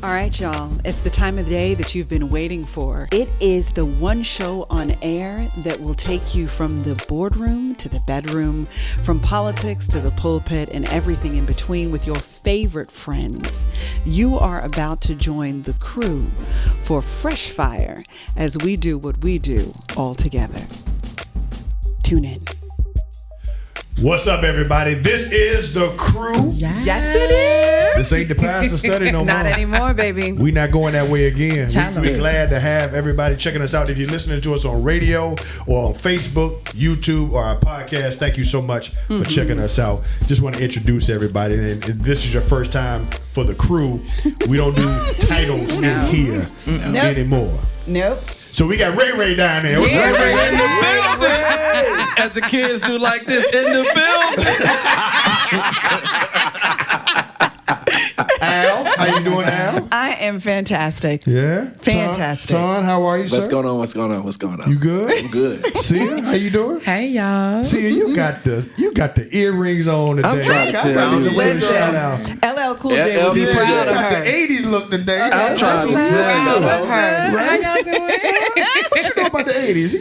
All right, y'all. It's the time of the day that you've been waiting for. It is the one show on air that will take you from the boardroom to the bedroom, from politics to the pulpit, and everything in between with your favorite friends. You are about to join the crew for Fresh Fire as we do what we do all together. Tune in. What's up, everybody? This is the crew. Yes, it is. This ain't the pastor study no more. Not anymore, baby. We not going that way again. We're me. glad to have everybody checking us out. If you're listening to us on radio or on Facebook, YouTube, or our podcast, thank you so much for checking us out. Just want to introduce everybody. And if this is your first time for the crew, we don't do titles in here anymore. Nope. So we got Ray down there. What's Ray Ray? in the building. As the kids do like this in the building. Al, how you doing, Al? I am fantastic. Yeah? Fantastic. Ton, how are you, sir? What's going on? You good? I'm good. Sia, how you doing? Hey y'all. Sia, you got the earrings on today. I'm trying to tell you. Shout out. LL Cool J will be LL proud You of got her. the 80s look today. I'm trying to tell you. How y'all doing? What you know about the 80s?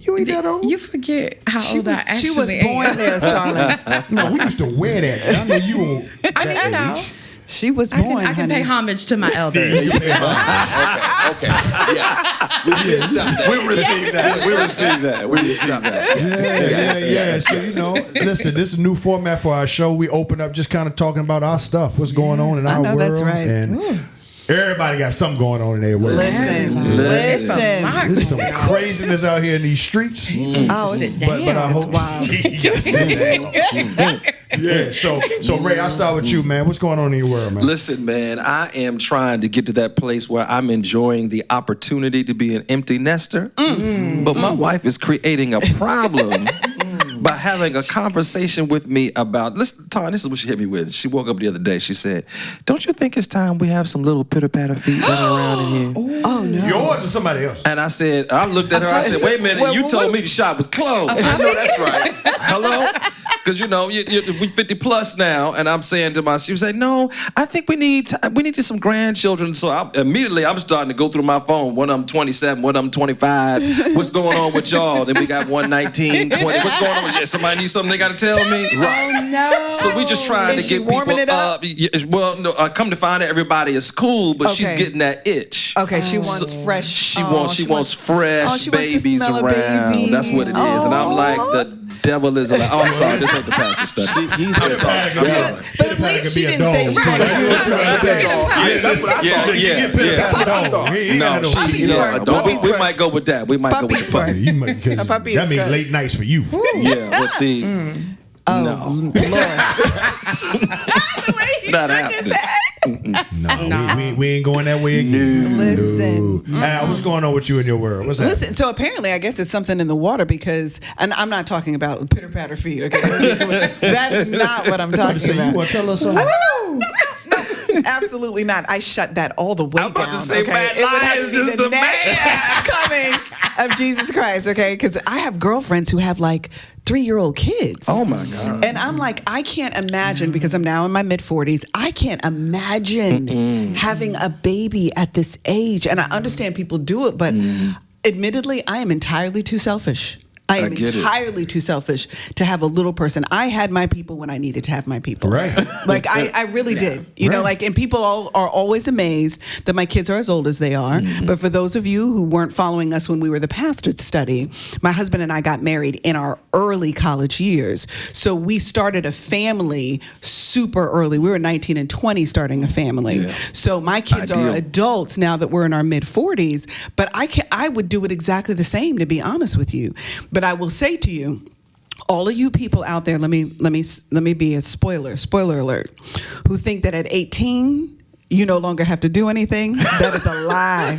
You ain't that old. You forget how old I actually She was born am. there, darling. No, we used to wear that. I know you on I mean, that you know, age. She was I born, can honey. pay homage to my elders. Okay. Yes. We receive that. Yeah. So, listen, this is a new format for our show. We open up just kind of talking about our stuff, what's going on in our know world. that's right. And everybody got something going on in their world. Listen. There's some craziness out here in these streets. Oh, it's But I hope. wild. Yeah. So Ray, I'll start with you, man. What's going on in your world, man? Listen, man, I am trying to get to that place where I'm enjoying the opportunity to be an empty nester. But my wife is creating a problem by having a conversation with me about, listen, Tom, this is what she hit me with. She woke up the other day, she said, don't you think it's time we have some little pitter-patter feet running around in here? Oh, no. Yours or somebody else? And I looked at her, I said, wait a minute, you told me the shop was closed. I know that's right. Hello? Because, we 50 plus now, and I'm saying to myself, she was like, no, I think we need some grandchildren. So I'm starting to go through my phone. One of them 27, one of them 25. What's going on with y'all? Then we got 119, 20. What's going on with you? Somebody need something they got to tell me? Right. Oh no. So we just trying Is to she get warming people it up? Well, no, come to find out everybody is cool, but she's Okay. getting that itch. Okay, she wants fresh. She wants fresh she wants to babies smell a around. baby. That's what it is. And I'm like, the devil is alive. Oh, I'm sorry, this ain't the pastor study. He's so sorry. But at least she didn't say she wanted That's what I thought. We might go with that. We might go with the puppy. A puppy is That means good. late nights for you. Yeah, well, see, Oh, no, Lord. not happening. No, we ain't going that way again. Listen. Al, what's going on with you in your world? What's that? Listen, so apparently I guess it's something in the water because, and I'm not talking about pitter-patter feet, okay? That's not what I'm talking You about. want to tell us something? No, absolutely not. I shut that all the way down. I'm about to say, okay? Matt It would have Lyons to be is the next coming of Jesus Christ, okay? Because I have girlfriends who have like 3-year-old kids. Oh my God. And I'm like, I can't imagine, because I'm now in my mid-40s, I can't imagine having a baby at this age. And I understand people do it, but admittedly, I am entirely too selfish. I am get it. entirely too selfish to have a little person. I had my people when I needed to have my people. Right. Like I really did. You know, like, and people are always amazed that my kids are as old as they are. But for those of you who weren't following us when we were the pastorate study, my husband and I got married in our early college years. So we started a family super early. We were 19 and 20 starting a family. Yeah. So my kids Ideal. are adults now that we're in our mid-40s. But I would do it exactly the same, to be honest with you. But I will say to you, all of you people out there, let me be a spoiler alert, who think that at 18 you no longer have to do anything. That is a lie.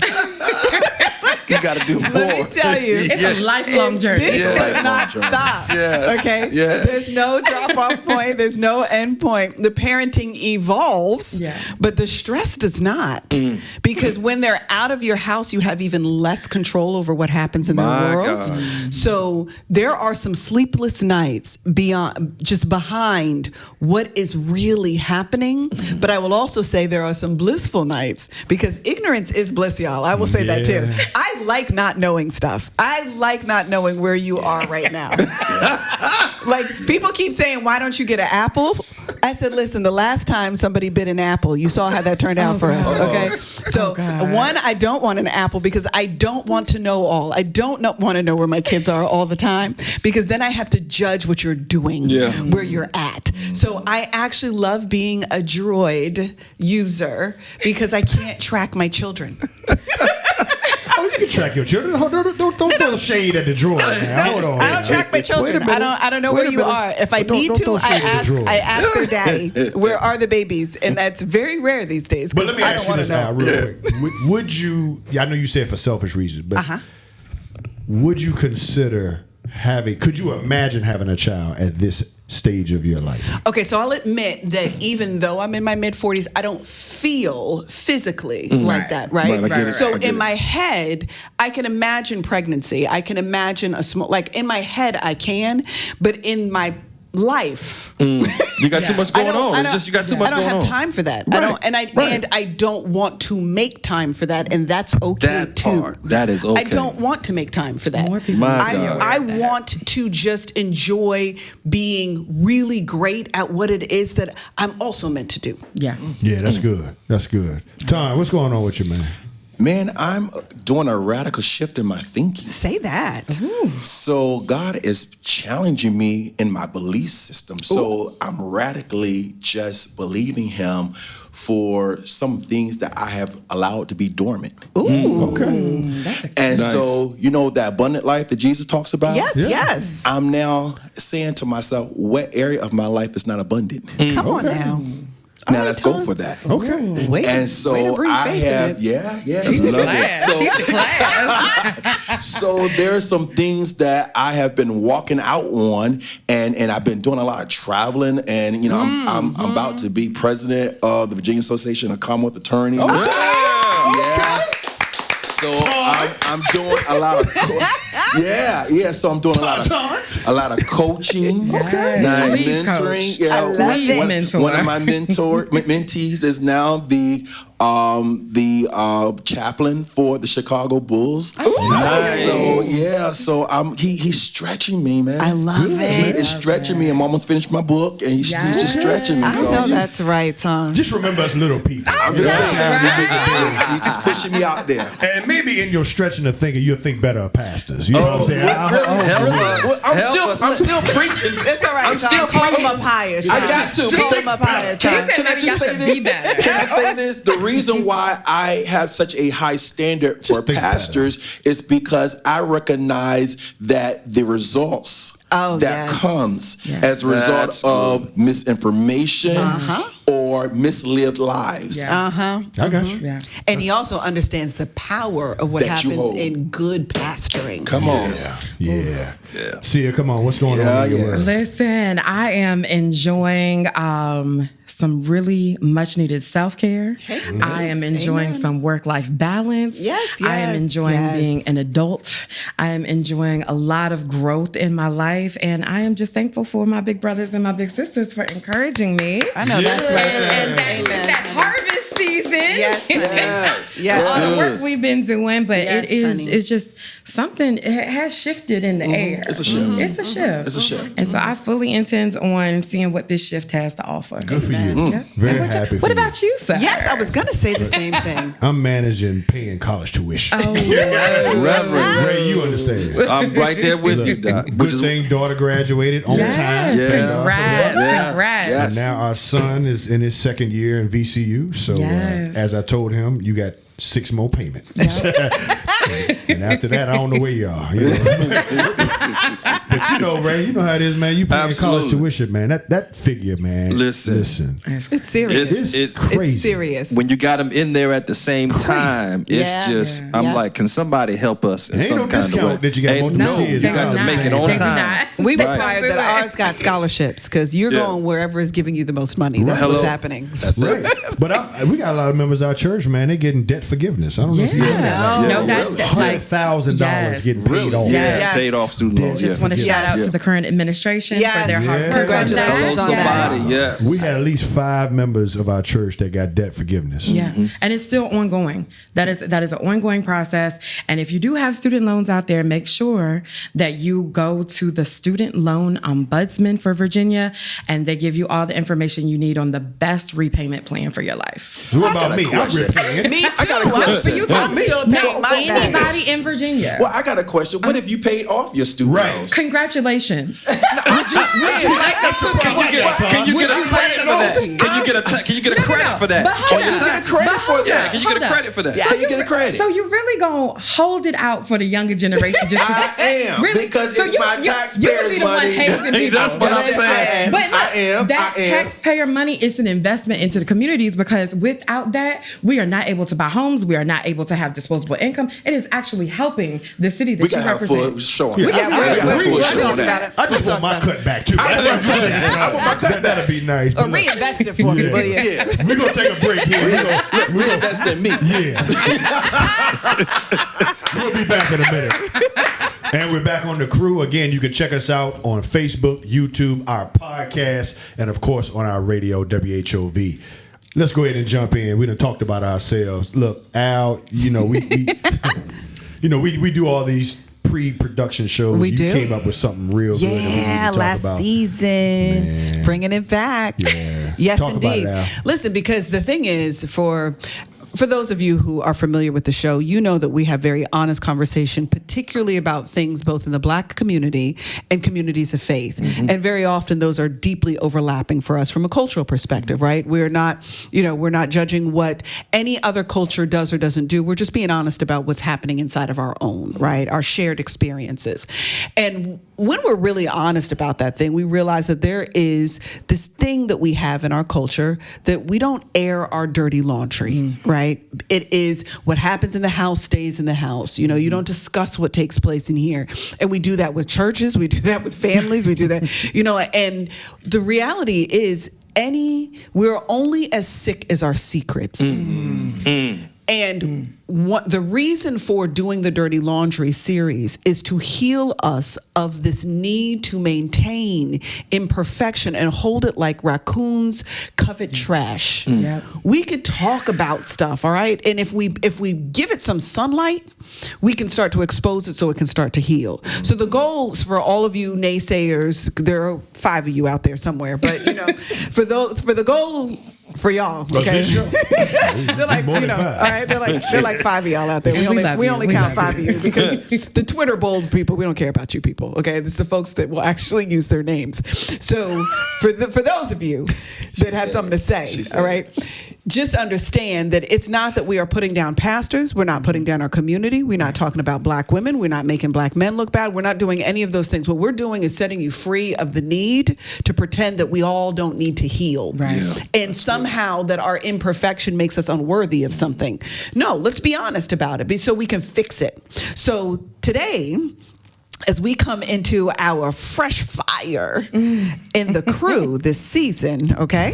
You got to do more. Let me tell you. It's a lifelong journey. This Yeah. does not stop. Yes. Okay. Yes. There's no drop off point. There's no end point. The parenting evolves, Yeah. but the stress does not. Because when they're out of your house, you have even less control over what happens in My their world. God. So there are some sleepless nights behind what is really happening. But I will also say there are some blissful nights because ignorance is bliss, y'all. I will say that too. Yeah. I like not knowing stuff. I like not knowing where you are right now. Like people keep saying, why don't you get an apple? I said, listen, the last time somebody bit an apple, you saw how that turned out for us. Okay. So one, I don't want an apple because I don't want to know all. I don't want to know where my kids are all the time because then I have to judge what you're doing, where you're at. So I actually love being a Droid user because I can't track my children. Oh, you can track your children. Don't throw shade at the drawer. Now. Hold on. I don't track my children. I don't know where you are. If I need to, I ask their daddy, where are the babies? And that's very rare these days. But let me I ask don't you this wanna now, know. real quick. Would you? Yeah, I know you said for selfish reasons, but would you consider having? Could you imagine having a child at this stage of your life? Okay, so I'll admit that even though I'm in my mid-40s, I don't feel physically like that, right? Right, I get it. So I get in it. my head, I can imagine pregnancy. I can imagine a small, like in my head I can, but in my life, You got too much going on. I It's just you got too much I don't going have on. time for that. Right, I don't, and I don't want to make time for that, and that's okay That too. part, that is okay. I don't want to make time for that. More people My God. I want to just enjoy being really great at what it is that I'm also meant to do. Yeah. Yeah, that's good. That's good. Tom, what's going on with you, man? Man, I'm doing a radical shift in my thinking. Say that. So God is challenging me in my belief system. So I'm radically just believing Him for some things that I have allowed to be dormant. Okay. And Nice. so, you know, that abundant life that Jesus talks about? Yes, yes. I'm now saying to myself, what area of my life is not abundant? Come on now. Now All let's right, go Tom. for that. Okay. Wait, And way to so bring I faith in have, it. yeah. Teach the love it. class. So- Teach the class. So there are some things that I have been walking out on, and I've been doing a lot of traveling, and you know I'm about to be president of the Virginia Association of Commonwealth Attorneys. Yeah. So I'm doing a lot of So I'm doing a lot of coaching, Nice. Please mentoring. coach. Yeah, I love it. Mentor. one of my mentees is now the chaplain for the Chicago Bulls. Nice. So he's stretching me, man. I love He it. is stretching me. I'm almost finished my book, and he's just stretching me. I So know that's right, Tom. Just remember us little people. I'm just saying, you're just pushing me out there. And maybe in your stretching of thinking, you'll think better of pastors. You know what I'm saying? I'm still preaching. It's all right. I'm Tom. still Call him preaching. up higher. Tom. I got to. Call him up higher. Tom. He said maybe y'all should be better. Can I say this? The reason why I have such a high standard for think pastors is because I recognize that the results that yes. comes as a result That's of misinformation or mislived lives. Yeah. I got you. Yeah. And he also understands the power of what That you happens hold. in good pastoring. Come on. Yeah. Sia, come on. What's going on in your world? Listen, I am enjoying some really much needed self-care. I am enjoying some work-life balance. Yes, I am yes, enjoying yes. being an adult. I am enjoying a lot of growth in my life, and I am just thankful for my big brothers and my big sisters for encouraging me. I know that's right. And Amen. that harvest season. Yes, honey. Yes. Yes. All the work we've been doing, but Yes, it is honey. it's just something, it has shifted in the air. It's a shift. It's a shift. It's a shift. And so I fully intend on seeing what this shift has to offer. Good for you. Very happy for What you. about you, sir? Yes, I was going to say the same thing. I'm managing paying college tuition. Reverend. Ray, you understand. I'm right there with you, Doc. Good thing daughter graduated on Yes, time. Thank God for congrats, that. congrats. Yes. And now our son is in his second year in VCU. So Yes. as I told him, you got 6 more payments. And after that, I don't know where you are. You know? But you know, Ray, you know how it is, man. You paying college tuition, man. That figure, man. Listen. It's serious. It's crazy. It's serious. When you got them in there at the same time, it's Yeah. just, Yeah. I'm Yeah. like, can somebody help us in Ain't some no kind of way? discount that you got Ain't multiple no, kids. you They got do to make not. it on They do time. not. We Right. require that ours got scholarships because you're Yeah. going wherever is giving you the most money. That's Hello. what's happening. That's it. Right. But we got a lot of members of our church, man. They getting debt forgiveness. I don't know if you know that. No, that like $100,000 yes. getting paid off. Yes. Paid off student loans. Just want to Yes. shout out Yes. to the current administration for their hard Yes. work. Congratulations Hello, on somebody. that. Yes. We had at least 5 members of our church that got debt forgiveness. Yeah, and it's still ongoing. That is an ongoing process. And if you do have student loans out there, make sure that you go to the Student Loan Ombudsman for Virginia, and they give you all the information you need on the best repayment plan for your life. So what about got a me? I'm question. repaying. Me too. I got a question. I'm still paying my back. Anybody in Virginia? Well, I got a question. What if you paid off your student Right. loans? Congratulations. Can you get a credit for that? Can you get a credit for that? But hold On your up. taxes? Credit for Yeah, that? can you get a Hold up. credit for that? How you get a credit? So you really gonna hold it out for the younger generation? Just I am, because it's my taxpayers' you the one money. hazing people. That's what I'm Yes, saying. But look, I am. that taxpayer money is an investment into the communities, because without that, we are not able to buy homes. We are not able to have disposable income. It is actually helping the city that We you gotta have a full represent. show on Yeah, that. I- We gotta have a full we're show on talking that. about it. I just want my cut back too. That's what I'm just saying. I want my cut That'd be nice. Or reinvest it for me, but yeah. Yeah. We're going to take a break here. Reinvest in me. Yeah. We'll be back in a minute. And we're back on the crew. Again, you can check us out on Facebook, YouTube, our podcast, and of course on our radio, WHOV. Let's go ahead and jump in. We done talked about ourselves. Look, Al, you know, we we do all these pre-production shows. We you do. came up with something real good that we need Yeah, to talk last about. season, Man. bringing it back. Yeah. Yes, Talk about indeed. it, Al. Listen, because the thing is, for those of you who are familiar with the show, you know that we have very honest conversation, particularly about things both in the Black community and communities of faith. And very often those are deeply overlapping for us from a cultural perspective, right? We're not judging what any other culture does or doesn't do. We're just being honest about what's happening inside of our own, right? Our shared experiences. And when we're really honest about that thing, we realize that there is this thing that we have in our culture that we don't air our dirty laundry, right? It is what happens in the house stays in the house. You know, you don't discuss what takes place in here. And we do that with churches, we do that with families, we do that, and the reality is we're only as sick as our secrets. And what the reason for doing the Dirty Laundry series is to heal us of this need to maintain imperfection and hold it like raccoons covet trash. Yep. We could talk about stuff, all right? And if we give it some sunlight, we can start to expose it so it can start to heal. So the goals for all of you naysayers, there are 5 of you out there somewhere, but for the goal for y'all, okay? This show? They're like, More than all 5. right, they're like 5 of y'all out there. We love We you. only We count love 5 of you because the Twitter bold people, we don't care about you people, okay? It's the folks that will actually use their names. So for those of you that have something to say, all right, just understand that it's not that we are putting down pastors. We're not putting down our community. We're not talking about Black women. We're not making Black men look bad. We're not doing any of those things. What we're doing is setting you free of the need to pretend that we all don't need to heal. Right. Yeah, and somehow that our imperfection makes us unworthy of something. No, let's be honest about it so we can fix it. So today, as we come into our fresh fire in the crew this season, okay,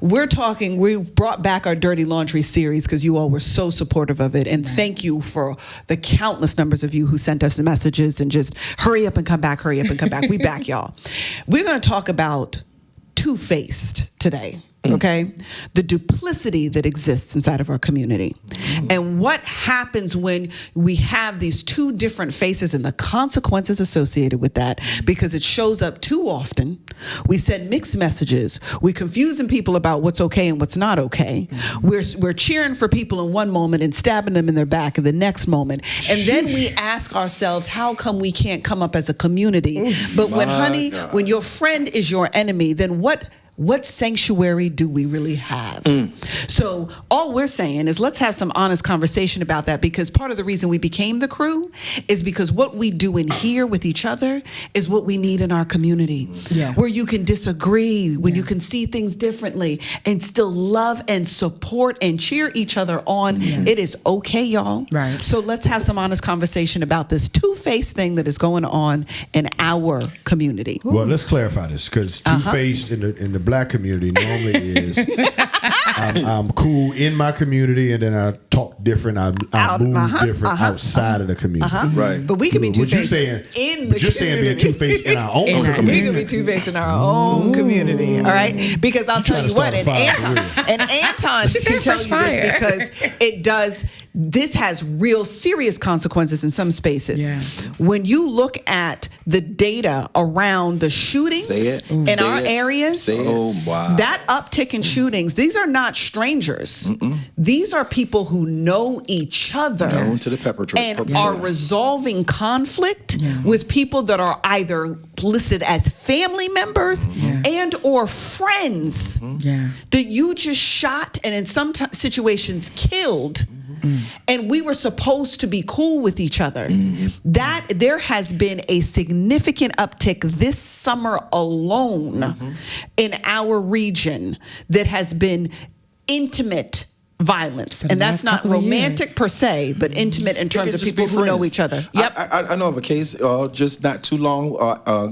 we've brought back our Dirty Laundry series because you all were so supportive of it. And thank you for the countless numbers of you who sent us messages and just hurry up and come back, hurry up and come back. We back y'all. We're going to talk about two-faced today. Okay, the duplicity that exists inside of our community, and what happens when we have these two different faces and the consequences associated with that, because it shows up too often. We send mixed messages. We're confusing people about what's okay and what's not okay. We're cheering for people in one moment and stabbing them in their back in the next moment, and then we ask ourselves, how come we can't come up as a community? But when your friend is your enemy, then what what sanctuary do we really have? So all we're saying is let's have some honest conversation about that, because part of the reason we became the crew is because what we do in here with each other is what we need in our community. Yeah. Where you can disagree, when you can see things differently and still love and support and cheer each other on. It is okay, y'all. Right. So let's have some honest conversation about this two-faced thing that is going on in our community. Well, let's clarify this, because two-faced in the black community normally is I'm cool in my community and then I talk different. I move different outside of the community. Right. But we can be What you two-faced saying? in the You're saying being community. two-faced in our own In our community. We can be two-faced in our own community, all right? Because I'll tell trying to you what, start a fire for and Anton She can said tell fresh you fire. this because this has real serious consequences in some spaces. Yeah. When you look at the data around the shootings Say it. in Say our it. areas, Say it. Oh, wow. that uptick in shootings, these are not strangers. These are people who know each other Known to the perpetrator. and are resolving conflict with people that are either listed as family members and or friends Yeah. that you just shot and in some situations killed. And we were supposed to be cool with each other. That there has been a significant uptick this summer alone in our region that has been intimate violence. For the And that's last not couple of romantic years. per se, but intimate in terms of Just people be who know friends. each other. Yep. I know of a case just not too long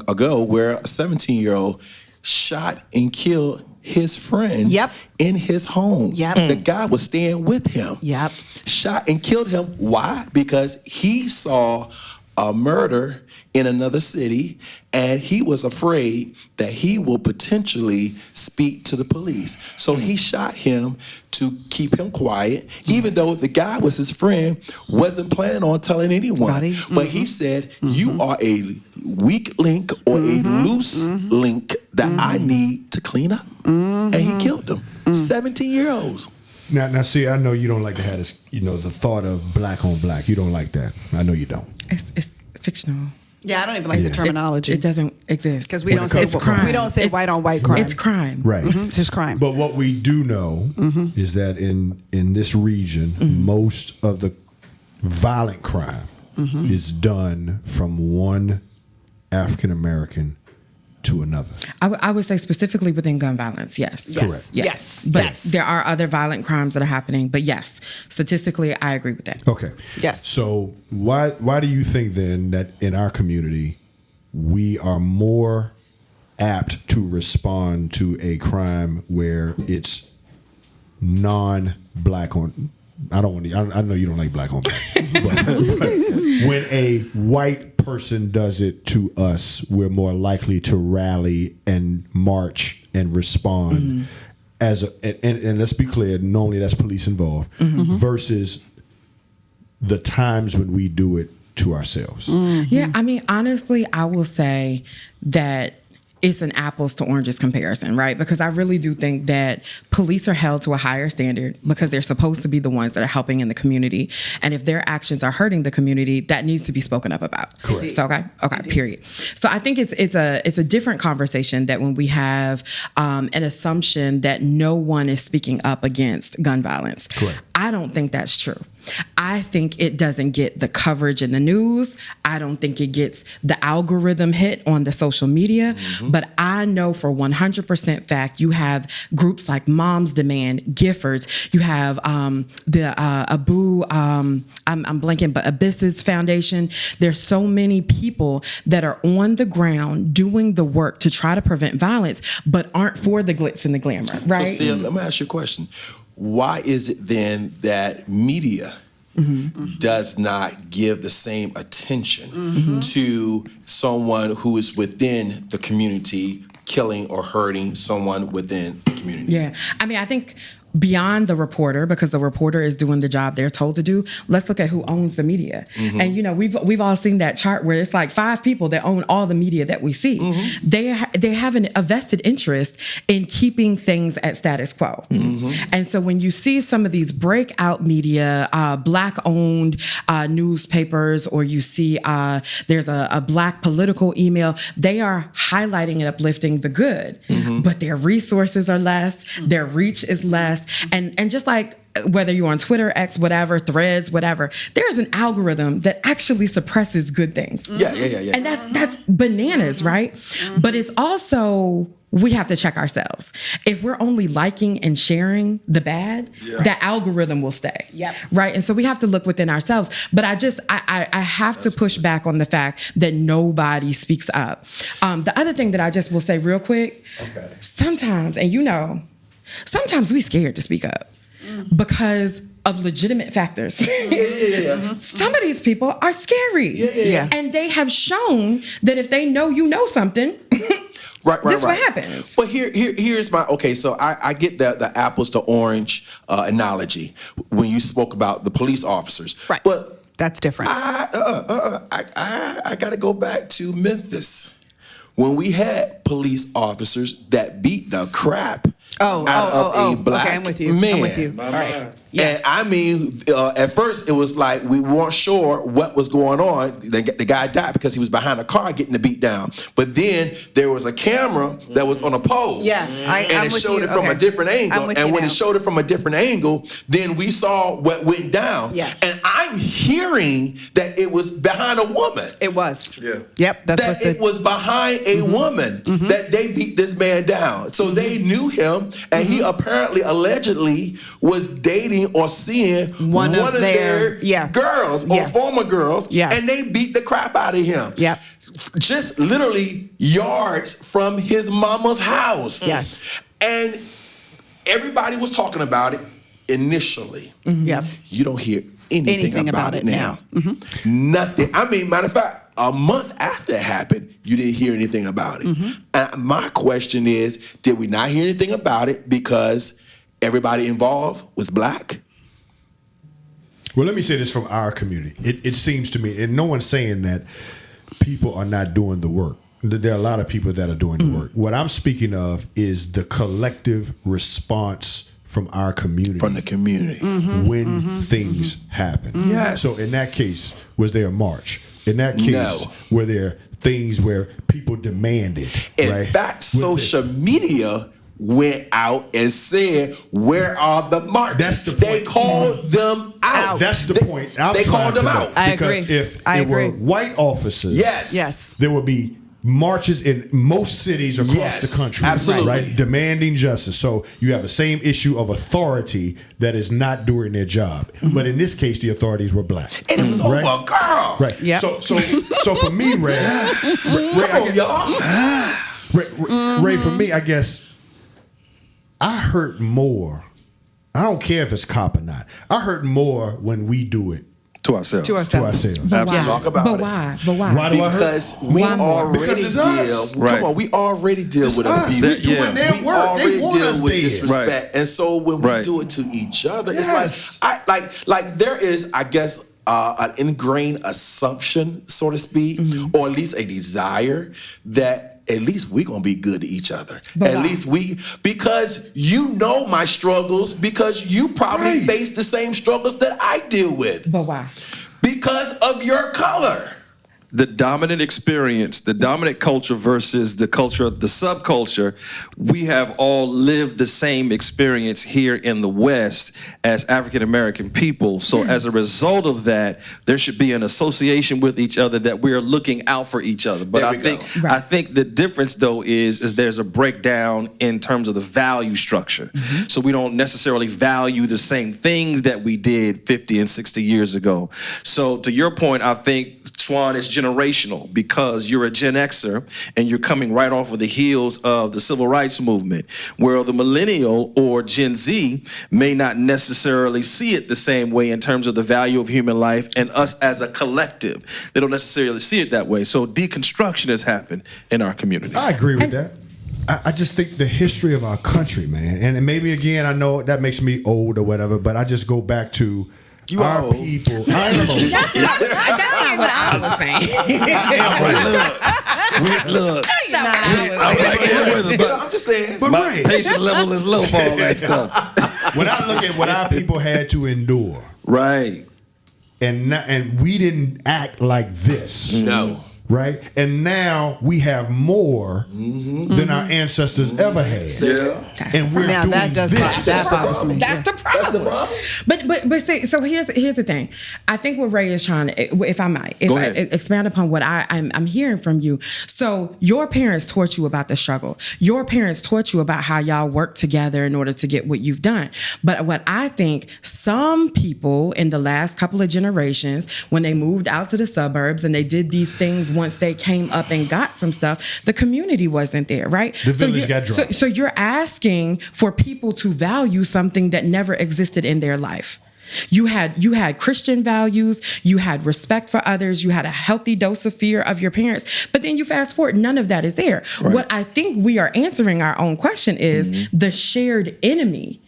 ago where a 17-year-old shot and killed his friend Yep. in his home. Yep. The guy was staying with him. Yep. Shot and killed him. Why? Because he saw a murder in another city and he was afraid that he will potentially speak to the police. So he shot him to keep him quiet, even though the guy was his friend, wasn't planning on telling anyone. Buddy. But he said, you are a weak link or a loose link that I need to clean up. And he killed them. 17-year-olds. Now, see, I know you don't like to have this, the thought of black on black. You don't like that. I know you don't. It's fictional. Yeah, I don't even like the Yeah. terminology. It doesn't exist. Because we don't say It's crime. we don't say It's- white on white crime. It's crime. Right. It's just crime. But what we do know is that in this region, most of the violent crime is done from one African American to another. I would say specifically within gun violence, yes. Yes. Yes. But Yes. there are other violent crimes that are happening. But yes, statistically, I agree with that. Okay. Yes. So why do you think then that in our community we are more apt to respond to a crime where it's non-black on? I don't want to. I know you don't like black on black, but when a white person does it to us, we're more likely to rally and march and respond. And let's be clear, normally that's police involved, versus the times when we do it to ourselves. Yeah, I mean, honestly, I will say that it's an apples to oranges comparison, right? Because I really do think that police are held to a higher standard because they're supposed to be the ones that are helping in the community. And if their actions are hurting the community, that needs to be spoken up about. Correct. So, okay, period. So I think it's a different conversation that when we have an assumption that no one is speaking up against gun violence. Correct. I don't think that's true. I think it doesn't get the coverage in the news. I don't think it gets the algorithm hit on the social media. But I know for 100% fact, you have groups like Moms Demand, Giffords. You have the Abu, I'm blanking, but Abysses Foundation. There's so many people that are on the ground doing the work to try to prevent violence, but aren't for the glitz and the glamour, right? So, Sia, let me ask you a question. Why is it then that media does not give the same attention to someone who is within the community killing or hurting someone within the community? Yeah. I mean, I think beyond the reporter, because the reporter is doing the job they're told to do, let's look at who owns the media. And you know, we've all seen that chart where it's like 5 people that own all the media that we see. They have a vested interest in keeping things at status quo. And so when you see some of these breakout media, Black-owned newspapers, or you see there's a Black political email, they are highlighting and uplifting the good, but their resources are less, their reach is less, and just like whether you're on Twitter, X, whatever, Threads, whatever, there's an algorithm that actually suppresses good things. Yeah. And that's bananas, right? But it's also, we have to check ourselves. If we're only liking and sharing the bad, that algorithm will stay. Right? And so we have to look within ourselves. But I have to push back on the fact that nobody speaks up. The other thing that I just will say real quick, sometimes, and you know, sometimes we scared to speak up because of legitimate factors. Some of these people are scary. And they have shown that if they know you know something, That's what happens. But here's my, okay, so I get the apples to orange analogy when you spoke about the police officers. Right. But that's different. I got to go back to Memphis when we had police officers that beat the crap out of a black okay, I'm with you. man. I'm with you. All right. Yeah. And I mean, at first it was like we weren't sure what was going on. The guy died because he was behind a car getting the beat down. But then there was a camera that was on a pole. Yeah, and it showed it from a different angle. And when it showed it from a different angle, then we saw what went down. Yeah. And I'm hearing that it was behind a woman. It was. Yeah. Yep. That's That what it was behind a woman that they beat this man down. So they knew him, and he apparently, allegedly, was dating or seeing one of their girls or former girls, and they beat the crap out of him. Yep. Just literally yards from his mama's house. Yes. And everybody was talking about it initially. Yep. You don't hear anything about it now. Nothing. I mean, matter of fact, a month after it happened, you didn't hear anything about it. And my question is, did we not hear anything about it because everybody involved was black? Well, let me say this from our community. It seems to me, and no one's saying that people are not doing the work. There are a lot of people that are doing the work. What I'm speaking of is the collective response from our community. From the community. When things happen. Yes. So in that case, was there a march? In that case, were there things where people demanded? In fact, social media went out and said, where are the marches? That's the point. They called them out. That's the point. They called them out. I Because agree. if it were white officers, Yes. there would be marches in most cities across the country. Absolutely. Right? Demanding justice. So you have the same issue of authority that is not doing their job. But in this case, the authorities were black. And it was over a girl. Right. Yep. So for me, Ray, Ray, for me, I guess I hurt more. I don't care if it's cop or not. I hurt more when we do it To ourselves. To ourselves. But why? Talk about but it. why? But why? Why do I hurt? Because we already Because it's deal. us. Right. Come on, we already deal with us. abuse. We're doing their We work. They already want deal us with dead. disrespect, Right. and so when we Right. do it to each other, it's Yes. like there is, I guess, an ingrained assumption, so to speak, or at least a desire that at least we're gonna be good to each other. But at why? least because you know my struggles, because you probably face the same struggles that I deal with. But why? Because of your color. The dominant experience, the dominant culture versus the culture of the subculture, we have all lived the same experience here in the West as African American people. So as a result of that, there should be an association with each other that we're looking out for each other. But There I we think go. I think the difference though is there's a breakdown in terms of the value structure. So we don't necessarily value the same things that we did 50 and 60 years ago. So to your point, I think Twan, is generational because you're a Gen Xer and you're coming right off of the heels of the civil rights movement, where the millennial or Gen Z may not necessarily see it the same way in terms of the value of human life and us as a collective. They don't necessarily see it that way. So deconstruction has happened in our community. I agree with that. I just think the history of our country, man, and maybe again, I know that makes me old or whatever, but I just go back to our old. people. I am old. That's not what I was saying. Look, That's not what I was I'm saying. right here with it, but I'm just saying. But my right. patience level is low for all that stuff. When I look at what our people had to endure, Right. and we didn't act like this. No. Right? And now we have more than our ancestors ever had. Yeah. And we're Now doing that does this. that bothers me. That's the problem. But see, so here's the thing. I think what Ray is trying to, if I might, Go ahead. expand upon what I'm hearing from you. So your parents taught you about the struggle. Your parents taught you about how y'all work together in order to get what you've done. But what I think some people in the last couple of generations, when they moved out to the suburbs and they did these things once they came up and got some stuff, the community wasn't there, right? The village got dropped. So you're asking for people to value something that never existed in their life. You had Christian values, you had respect for others, you had a healthy dose of fear of your parents, but then you fast forward, none of that is there. Right. What I think we are answering our own question is the shared enemy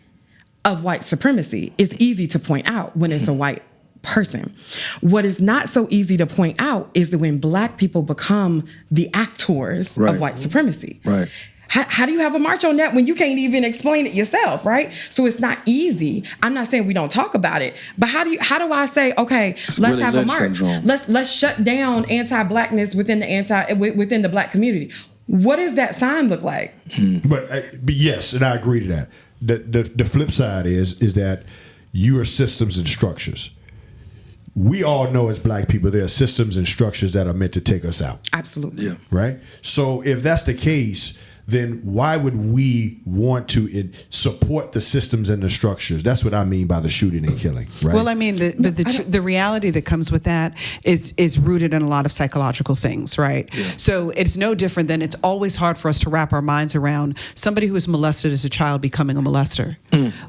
of white supremacy is easy to point out when it's a white person. What is not so easy to point out is that when Black people become the actors Right. of white supremacy. Right. How do you have a march on that when you can't even explain it yourself, right? So it's not easy. I'm not saying we don't talk about it, but how do I say, okay, let's Willie have a Lynch march. syndrome. Let's shut down anti-Blackness within within the Black community. What does that sign look like? But yes, and I agree to that. The flip side is that you are systems and structures. We all know as Black people there are systems and structures that are meant to take us out. Absolutely. Yeah. Right? So if that's the case, then why would we want to support the systems and the structures? That's what I mean by the shooting and killing, right? Well, I mean, the reality that comes with that is rooted in a lot of psychological things, right? Yeah. So it's no different than it's always hard for us to wrap our minds around somebody who was molested as a child becoming a molester.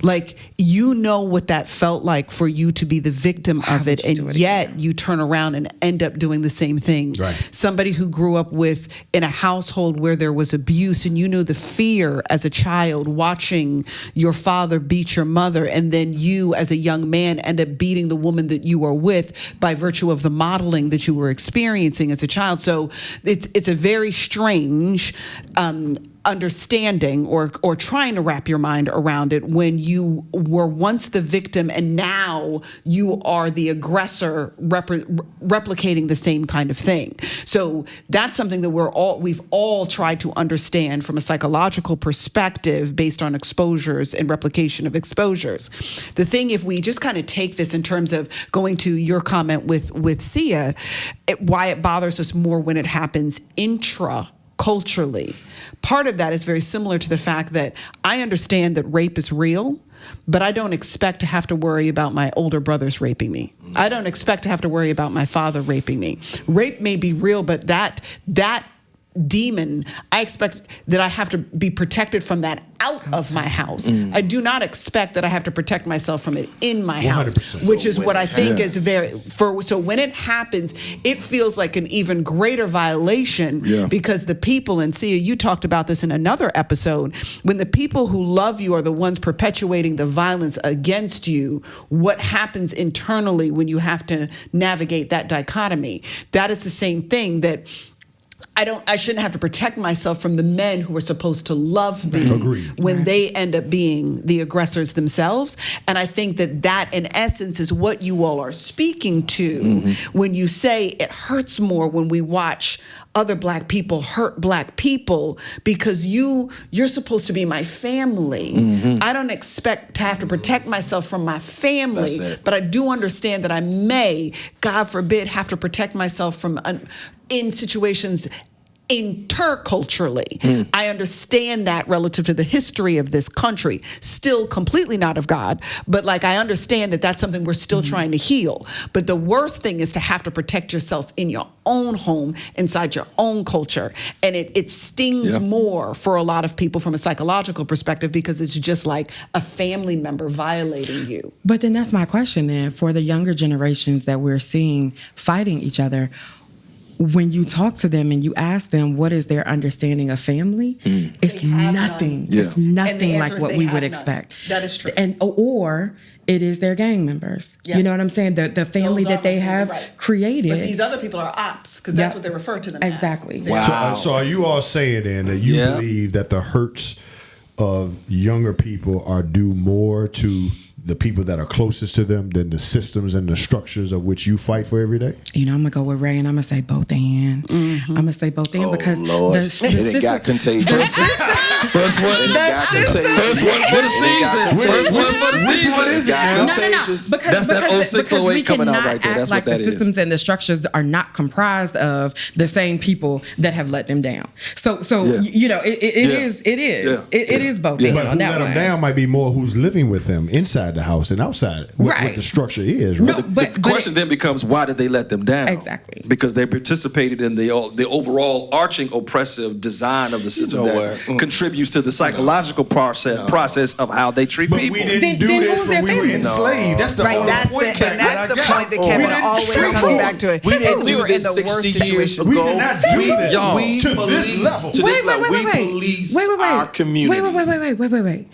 Like, you know what that felt like for you to be the victim of it, and yet you turn around and end up doing the same thing. Right. Somebody who grew up in a household where there was abuse, and you knew the fear as a child watching your father beat your mother, and then you as a young man end up beating the woman that you were with by virtue of the modeling that you were experiencing as a child. So it's a very strange understanding or trying to wrap your mind around it when you were once the victim and now you are the aggressor replicating the same kind of thing. So that's something that we've all tried to understand from a psychological perspective based on exposures and replication of exposures. The thing, if we just kind of take this in terms of going to your comment with Sia, why it bothers us more when it happens culturally. Part of that is very similar to the fact that I understand that rape is real, but I don't expect to have to worry about my older brothers raping me. I don't expect to have to worry about my father raping me. Rape may be real, but that demon, I expect that I have to be protected from that out of my house. I do not expect that I have to protect myself from it in my 100%. house, which is what I think Yeah. is so when it happens, it feels like an even greater violation because the people, and Sia, you talked about this in another episode, when the people who love you are the ones perpetuating the violence against you, what happens internally when you have to navigate that dichotomy? That is the same thing that I shouldn't have to protect myself from the men who are supposed to love me when they end up being the aggressors themselves. And I think that in essence is what you all are speaking to when you say it hurts more when we watch other Black people hurt Black people because you're supposed to be my family. I don't expect to have to protect myself from my family, but I do understand that I may, God forbid, have to protect myself from in situations interculturally. I understand that relative to the history of this country, still completely not of God, but I understand that that's something we're still trying to heal. But the worst thing is to have to protect yourself in your own home, inside your own culture. And it stings more for a lot of people from a psychological perspective because it's just like a family member violating you. But then that's my question then, for the younger generations that we're seeing fighting each other, when you talk to them and you ask them what is their understanding of family, it's nothing. Yeah. It's nothing answer like is what they we have would none. expect. That is true. And or it is their gang members. Yeah. You know what I'm saying? The family Those are that they my family, have right. created. But these other people are ops because that's Yep. what they refer to them Exactly. as. Wow. So are you all saying then that you Yeah. believe that the hurts of younger people are due more to the people that are closest to them than the systems and the structures of which you fight for every day? You know, I'm gonna go with Ray and I'm gonna say both and. I'm gonna say both and because Lord, the and it system- got contagious. First one. It got contagious. First one for the season. First one for the Which one season. is it? It got No. contagious. That's that 0608 we coming out cannot right there. act That's like what that the is. systems and the structures are not comprised of the same people that have let them down. So Yeah. you know, it is Yeah. it is both. Yeah. and But who on let that them one. down might be more who's living with them inside the house and outside. What Right. the structure is, right? No, The but question then becomes, why did they let them down? Exactly. Because they participated in the overall arching oppressive design of the system know that what? contributes to the psychological process of how they treat But people. we didn't Then- do then this who's when their we were family? enslaved. That's the Right, only that's point the, and that I that's the got. point that We Kevin didn't always treat comes them. back to it. We He said didn't we do were in this the 60 worst years situation. We ago. did not do this Y'all. We to this police level. to this level. We police our communities. Wait.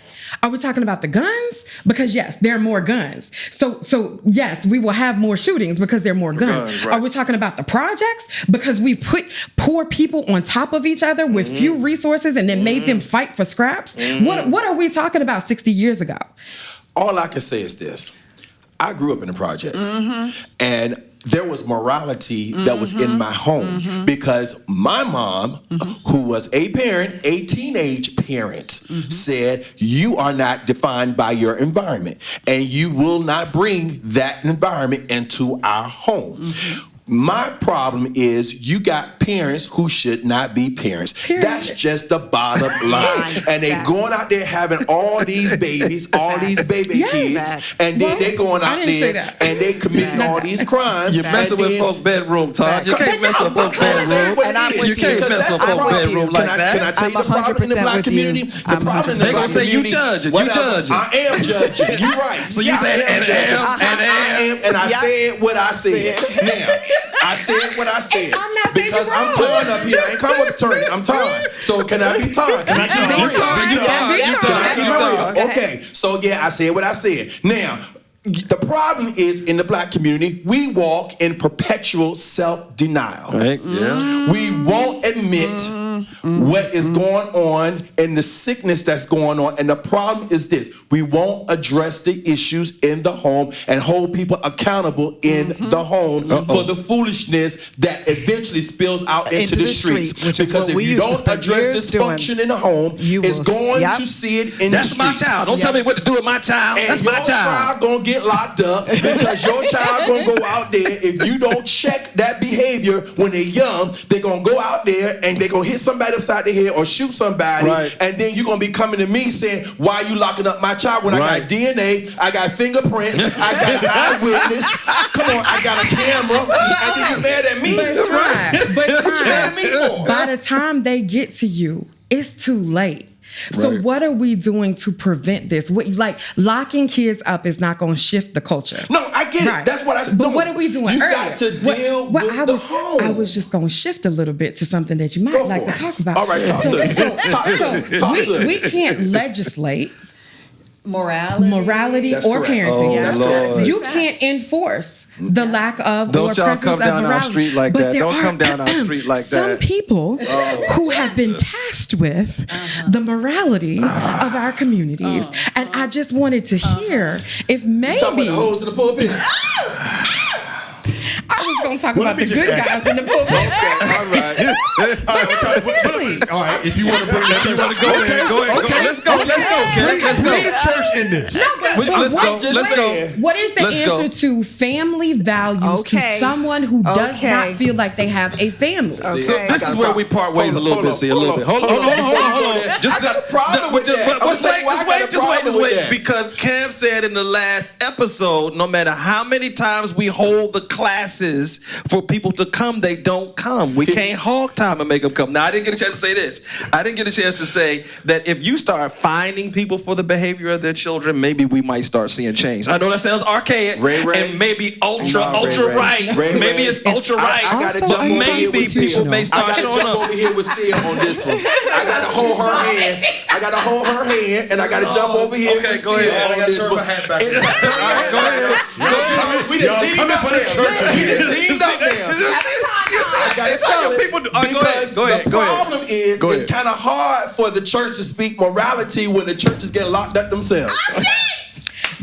Are we talking about the guns? Because yes, there are more guns. So yes, we will have more shootings because there are more guns. guns, right. Are we talking about the projects? Because we put poor people on top of each other with few resources and then made them fight for scraps? What are we talking about 60 years ago? All I can say is this. I grew up in the projects. And there was morality that was in my home because my mom, who was a parent, a teenage parent, said, you are not defined by your environment and you will not bring that environment into our home. My problem is you got parents who should not be parents. Period. That's just the bottom line. And they going out there having all these babies, all these baby Yes. kids, Facts. and then Well, they going I out didn't say there that. and they committing all these crimes. You're messing and with then- folks' bedroom, Todd. You can't mess with folks' I'm saying bedroom. what And it I'm is, with You can't because mess that's with the folks' problem. bedroom Can like I that. tell you I'm the problem in the 100% black with you. community? The I'm problem in the 100% They gonna black say you community- judging, you whatever. judging. I am judging. You're right. So you I said, am and judging. am, and I am, and I Yeah. said what I said. Now, I said what I said. I'm not saying because you're I'm wrong. tired up here. I ain't coming with attorney. I'm tired. So can I be tired? Can I keep it real? Can I keep it real? Okay. So yeah, I said what I said. Now, the problem is in the black community, we walk in perpetual self-denial. Right? Yeah. We won't admit what is going on and the sickness that's going on. And the problem is this: we won't address the issues in the home and hold people accountable in the home for the foolishness that eventually spills out into the streets. which is Because what if we you used to don't spend address years doing. dysfunction in the home, You it's will- going yep. to see it in That's the my streets. child. Don't tell me what to do with my child. And That's your my child. child gonna get locked up because your child gonna go out there. If you don't check that behavior when they're young, they're gonna go out there and they're gonna hit somebody upside the head or shoot somebody. Right. And then you're gonna be coming to me saying, why are you locking up my child when I Right. got DNA, I got fingerprints, I got an eyewitness. Come on, I got a camera. And then you're mad at me. But What you mad at me for? by the time they get to you, it's too late. So Right. what are we doing to prevent this? Like locking kids up is not going to shift the culture. No, I get it. Right. That's what I said. But what are we doing You earlier? got to deal with the home. I was just going to shift a little bit to something that you might Go like for to it. talk about. All right, talk to it. Talk to it. We can't legislate Morality. or correct. parenting. Oh, That's Lord. correct. You can't enforce the lack of Don't or y'all presence come of down our morality. street like But that. there Don't are come down our street like some that. people who have been tasked with the morality of our communities. And I just wanted to hear if maybe Talk about the holes in the pulpit. I was going to talk Well, about let the me good just ask- guys in the pulpit. All right. All right, if you want to bring that, You want to go ahead? Go ahead. Okay. Let's go. Let's go, Kev. Let's Bring go. church in this. Let's go. Let's go. What is the Let's go. answer to family values Okay. to someone who does Okay. not feel like they have a family? Okay. So this is where we part ways a little bit. See, a little bit. Hold on. I got a problem with that. I'm gonna tell you why I got a problem with that. Because Kev said in the last episode, no matter how many times we hold the classes for people to come, they don't come. We can't hog time and make them come. Now, I didn't get a chance to say this. I didn't get a chance to say that if you start finding people for the behavior of their children, maybe we might start seeing change. I know that sounds archaic, Ray. and maybe ultra Ray. right. Ray. Maybe it's ultra right. I gotta Also, jump over here maybe with people Sia. may start I gotta showing jump up. over here with Sia on this one. I gotta hold her hand. And I gotta jump over here Okay, with go Sia ahead. on I gotta this turn one. my hat back. Go ahead. We Y'all done teamed coming up for the there. church We done again. teamed up there. I gotta tell it. People do. All right, go ahead, Because go ahead, the go ahead. problem is Go it's ahead. kind of hard for the church to speak morality when the churches get locked up themselves.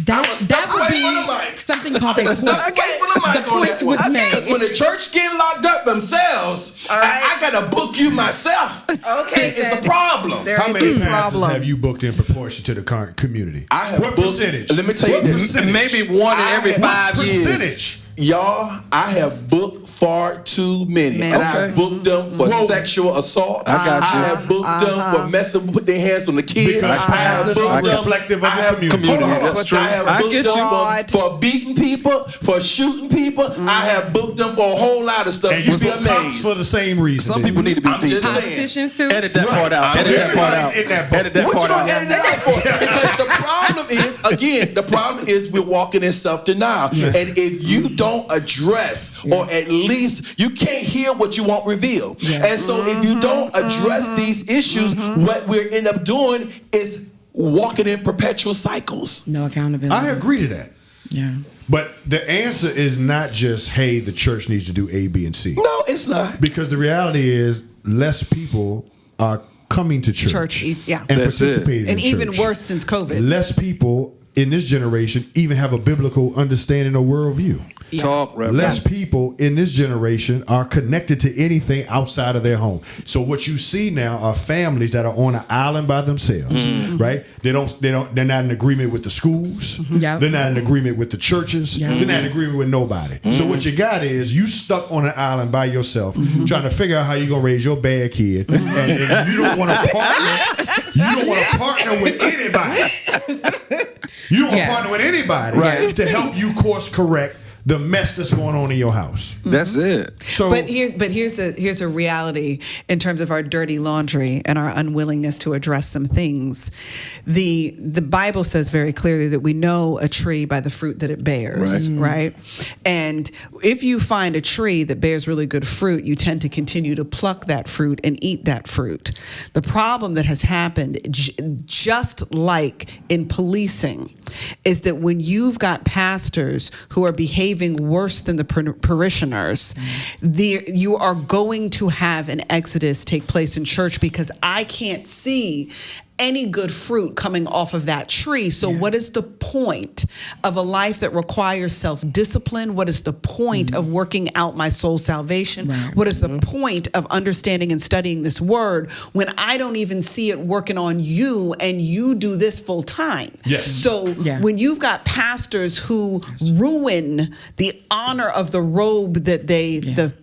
That step would away from the be mic. something called a Step point. away from the mic The on point that one. was made. Because when the church get locked up themselves, I gotta book you myself. Okay, It's a then. problem. There How is many a pastors problem. have you booked in proportion to the current community? I have what booked- percentage? Let me tell you What this. percentage? Maybe one in every 5 years. Percentage. Y'all, I have booked far too many. Man. And I have booked them for Whoa. sexual assault. I got you. I have booked them for messing with their hands on the kids. Because I have pastors booked are them- reflective of I the have- community. Hold on, That's true. I have I booked get them you. for beating people, for shooting people. I have booked them for a whole lot of stuff. And you You'd be book cops amazed. for the same reason. Some didn't people you? need to be I'm beat. just saying. Politicians too. Edit that part out. Right. Edit that part Everybody's out. in that boat. Edit that What part you out. gonna edit that out for? Because the problem is we're walking in self-denial. And if you don't address or at least you can't hear what you want revealed. And so if you don't address these issues, what we end up doing is walking in perpetual cycles. No accountability. I agree to that. Yeah. But the answer is not just, hey, the church needs to do A, B, and C. No, it's not. Because the reality is less people are coming to church. Yeah. And That's it. participating And in even church. worse since COVID. Less people in this generation even have a biblical understanding or worldview. Talk, Reverend. Less people in this generation are connected to anything outside of their home. So what you see now are families that are on an island by themselves, right? They're not in agreement with the schools. Yep. They're not in agreement with the churches. Yeah. They're not in agreement with nobody. So what you got is you stuck on an island by yourself, trying to figure out how you're gonna raise your bad kid, and you don't want to partner. You don't want to partner with anybody. You don't want to partner with anybody to help you course correct the mess that's going on in your house. That's it. So, But here's a reality in terms of our dirty laundry and our unwillingness to address some things. The Bible says very clearly that we know a tree by the fruit that it bears, right? And if you find a tree that bears really good fruit, you tend to continue to pluck that fruit and eat that fruit. The problem that has happened, just like in policing, is that when you've got pastors who are behaving worse than the parishioners, you are going to have an exodus take place in church, because I can't see any good fruit coming off of that tree. So what is the point of a life that requires self-discipline? What is the point of working out my soul's salvation? Right. What is the point of understanding and studying this word when I don't even see it working on you and you do this full time? Yes. So when you've got pastors who ruin the honor of the robe that the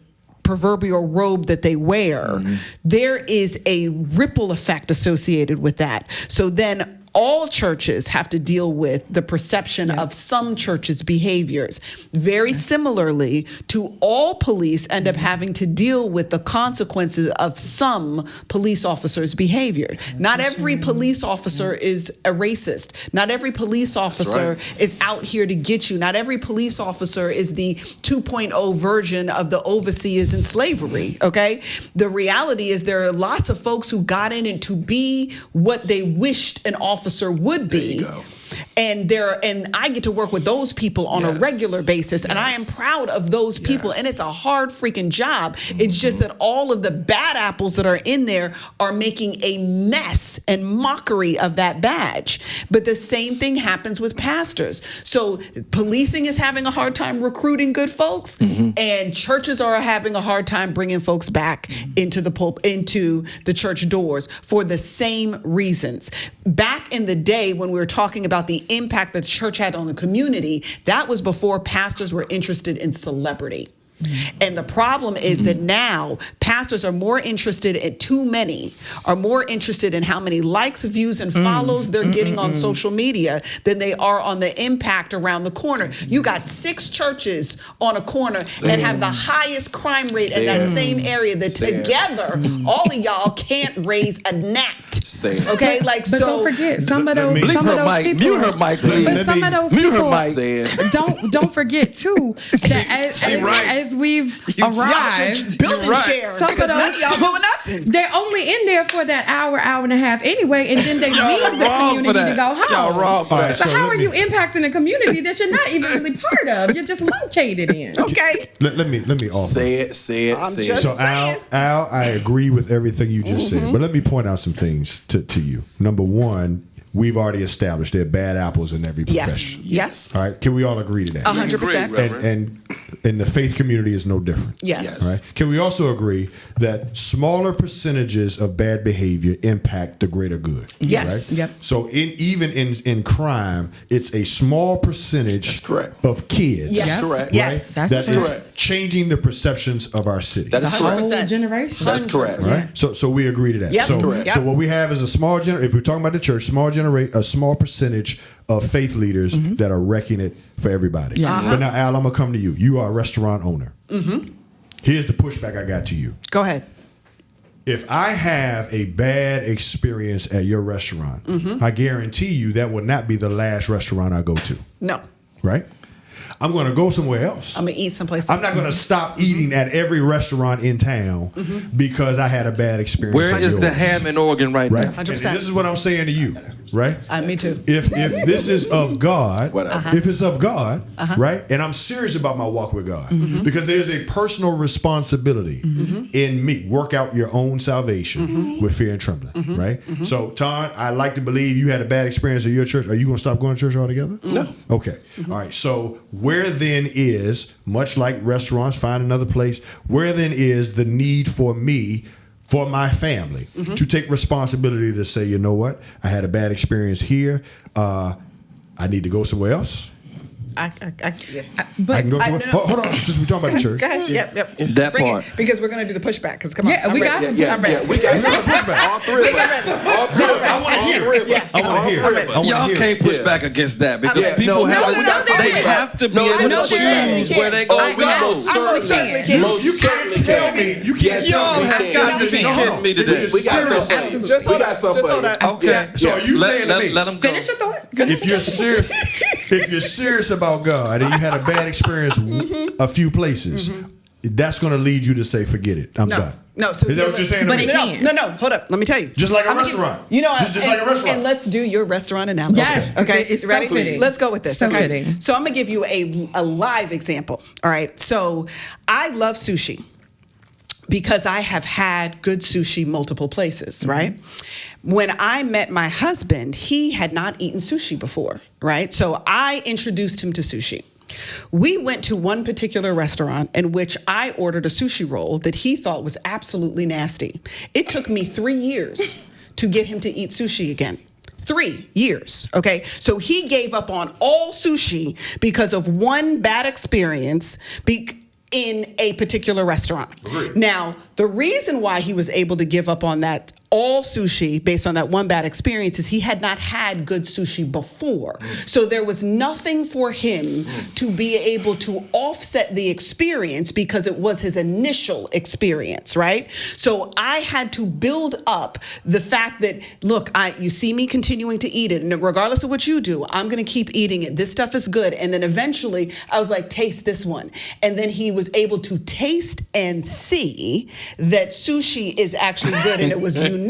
proverbial robe that they wear, there is a ripple effect associated with that. So then all churches have to deal with the perception of some churches' behaviors. Very similarly to all police end up having to deal with the consequences of some police officers' behavior. Not every police officer is a racist. Not every police officer is out here to get you. Not every police officer is the 2.0 version of the overseers in slavery, okay? The reality is there are lots of folks who got in it to be what they wished an officer would be. There you go. And I get to work with those people on a regular basis, and I am proud of those people, and it's a hard freaking job. It's just that all of the bad apples that are in there are making a mess and mockery of that badge. But the same thing happens with pastors. So policing is having a hard time recruiting good folks, and churches are having a hard time bringing folks back into the church doors for the same reasons. Back in the day when we were talking about the impact that the church had on the community, that was before pastors were interested in celebrity. And the problem is that now pastors are more interested in are more interested in how many likes, views, and follows they're getting on social media than they are on the impact around the corner. You got 6 churches on a corner that have the highest crime rate in that same area that together, all of y'all can't raise a gnat. Okay, but don't forget some of those Mute her mic, please. But some of those Mute her people mic. don't forget too that as we've arrived, building shares. Some of None of those y'all people, doing nothing. they're only in there for that hour and a half anyway, and then they leave the wrong for community to that. go home. Y'all wrong for that. So So how let are me- you impacting a community that you're not even really part of? You're just located in. Okay. Let me offer. Say it. I'm Say just it. So Al, I agree with everything you just said, but let me point out some things to you. Number one, we've already established there are bad apples in every profession. Yes. All right, can we all agree to that? 100%. And the faith community is no different. Yes. Right? Can we also agree that smaller percentages of bad behavior impact the greater good? Yes. Right? Yep. So even in crime, it's a small percentage That's correct. of kids. Yes. That's correct. Right? Yes. That's That is correct. changing the perceptions of our city. That is The whole correct. generation. That's correct. Right. So we agree to that. Yep. So, Correct. so Yep. what we have is a small if we're talking about the church, a small percentage of faith leaders that are wrecking it for everybody. Yeah. But now, Al, I'm gonna come to you. You are a restaurant owner. Here's the pushback I got to you. Go ahead. If I have a bad experience at your restaurant, I guarantee you that will not be the last restaurant I go to. No. Right? I'm going to go somewhere else. I'm going to eat someplace I'm not going to stop eating at every restaurant in town because I had a bad experience. Where at is the yours. ham and organ right Right. now? 100%. And this is what I'm saying to you, right? Me too. If this is of God, Whatever. if it's of God, right? And I'm serious about my walk with God because there's a personal responsibility in me. Work out your own salvation with fear and trembling, right? So, Todd, I like to believe you had a bad experience at your church. Are you going to stop going to church altogether? No. Okay. All right. So, where then is, much like restaurants, find another place, where then is the need for me, for my family, to take responsibility to say, you know what, I had a bad experience here. I need to go somewhere else. Yeah. But I can go somewhere. no. Hold on, since we're talking about the church. Go ahead. Yep. That Bring part. it, because we're going to do the pushback. Because come on. Yeah, I'm we ready. got some Yeah, I'm ready. we got some pushback. All three of us. All three of us. I want to hear it. Yes. I want to hear I'm it. ready. I wanna Y'all hear can't it. push Yeah. back against that because Yeah, people no, have we got some they pushback. have to be No, able I to know choose they where they go. Oh, We we go. most certainly certainly can. can. Most You can't certainly tell can. me. You can't Y'all tell me. have got to be kidding me today. We got Serious. something for you. Just We hold got on. something Just for hold you. on. Okay. So are you saying to me, let them go. finish your thought. if you're serious about God and you had a bad experience a few places, that's going to lead you to say, forget it. I'm done. No. So Is that what you're saying to But me? it can't. No. Hold up. Let me tell you. Just like a I'm gonna restaurant. You know, Just like a restaurant. And let's do your restaurant analogy. Yes, Okay. it's so Ready? fitting. Let's go with this. So okay. fitting. So I'm gonna give you a live example. All right. So I love sushi because I have had good sushi multiple places, right? When I met my husband, he had not eaten sushi before, right? So I introduced him to sushi. We went to one particular restaurant in which I ordered a sushi roll that he thought was absolutely nasty. It took me 3 years to get him to eat sushi again. 3 years, okay? So he gave up on all sushi because of one bad experience in a particular restaurant. Agreed. Now, the reason why he was able to give up on that all sushi based on that one bad experience is he had not had good sushi before. So there was nothing for him to be able to offset the experience because it was his initial experience, right? So I had to build up the fact that, look, you see me continuing to eat it, and regardless of what you do, I'm gonna keep eating it. This stuff is good. And then eventually I was like, taste this one. And then he was able to taste and see that sushi is actually good and it was unique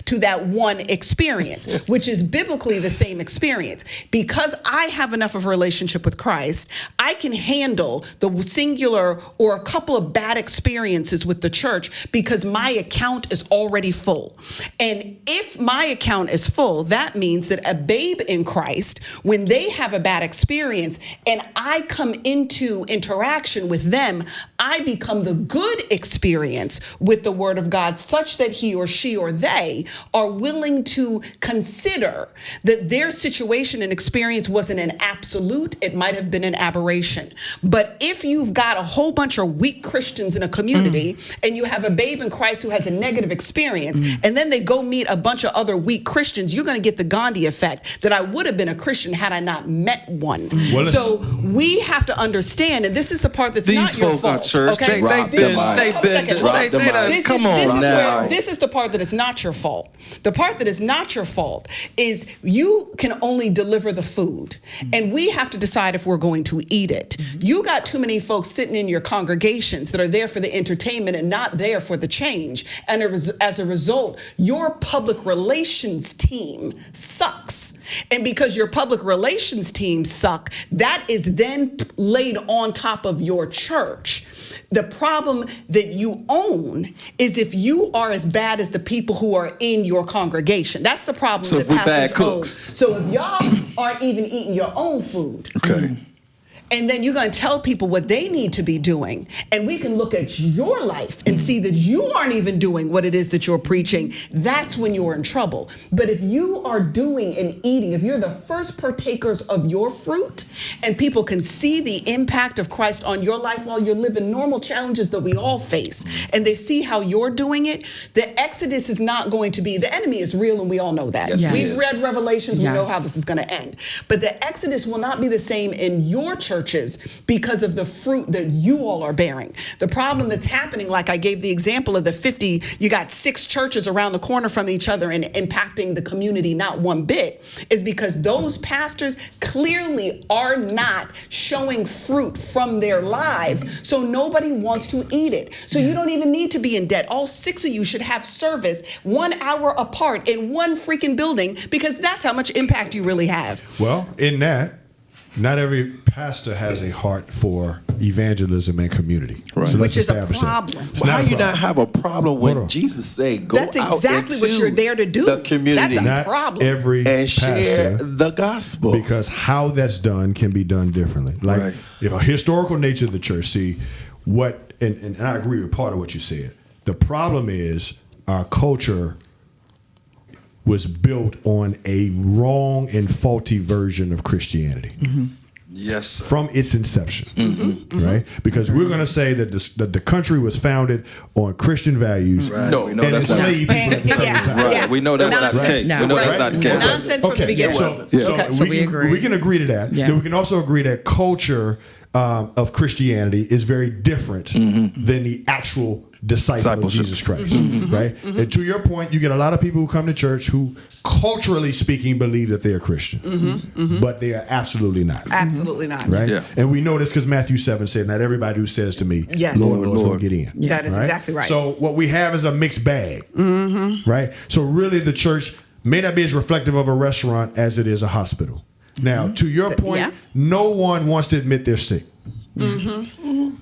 to that one experience, which is biblically the same experience. Because I have enough of a relationship with Christ, I can handle the singular or a couple of bad experiences with the church because my account is already full. And if my account is full, that means that a babe in Christ, when they have a bad experience and I come into interaction with them, I become the good experience with the word of God such that he or she or or they are willing to consider that their situation and experience wasn't an absolute, it might have been an aberration. But if you've got a whole bunch of weak Christians in a community and you have a babe in Christ who has a negative experience, and then they go meet a bunch of other weak Christians, you're going to get the Gandhi effect that I would have been a Christian had I not met one. Well, so we have to understand, and this is the part that's These not your folk fault. are church. Okay? They've been Come on now. This is the part that is not your fault. The part that is not your fault is you can only deliver the food, and we have to decide if we're going to eat it. You got too many folks sitting in your congregations that are there for the entertainment and not there for the change. And as a result, your public relations team sucks. And because your public relations team suck, that is then laid on top of your church. The problem that you own is if you are as bad as the people who are in your congregation. That's the problem So that if we bad pastors own. cooks. So if y'all aren't even eating your own food, Okay. and then you're going to tell people what they need to be doing, and we can look at your life and see that you aren't even doing what it is that you're preaching, that's when you're in trouble. But if you are doing and eating, if you're the first partakers of your fruit, and people can see the impact of Christ on your life while you're living normal challenges that we all face, and they see how you're doing it, the exodus is not going to be, the enemy is real, and we all know that. Yes, he We've is. read Revelations, we know Yes. how this is going to end. But the exodus will not be the same in your churches because of the fruit that you all are bearing. The problem that's happening, like I gave the example of the 50, you got 6 churches around the corner from each other and impacting the community not one bit, is because those pastors clearly are not showing fruit from their lives, so nobody wants to eat it. So you don't even need to be in debt. All 6 of you should have service 1 hour apart in one freaking building, because that's how much impact you really have. Well, in that, not every pastor has a heart for evangelism and community. Right. So let's Which is a establish that. problem. It's Well, not how a you problem. not have a problem Hold when on. Jesus said, "Go That's out exactly what into you're there to do. the community That's a Not problem. every and share pastor, the gospel." because how that's done can be done differently. Like Right. if a historical nature of the church, see what, and I agree with part of what you said. The problem is our culture was built on a wrong and faulty version of Christianity. Yes, sir. From its inception, right? Because we're going to say that the country was founded on Christian values No, we know and that's not enslaved people at the same Yeah, time. right. yeah. We know that's not the Nonsense. case. No. We know Right. that's not the case. Nonsense from the beginning. So So we agree. We can agree to that. Yeah. Then we can also agree that culture of Christianity is very different than the actual disciple of Discipleship. Jesus Christ, right? And to your point, you get a lot of people who come to church who, culturally speaking, believe that they're Christian, but they are absolutely not. Absolutely not. Right? Yeah. And we know this because Matthew 7 said, not everybody who says to me, Yes. Lord, Lord, Lord, is going Lord. to get in. That is exactly right. So what we have is a mixed bag, right? So really the church may not be as reflective of a restaurant as it is a hospital. Now, to your point, Yeah. no one wants to admit they're sick.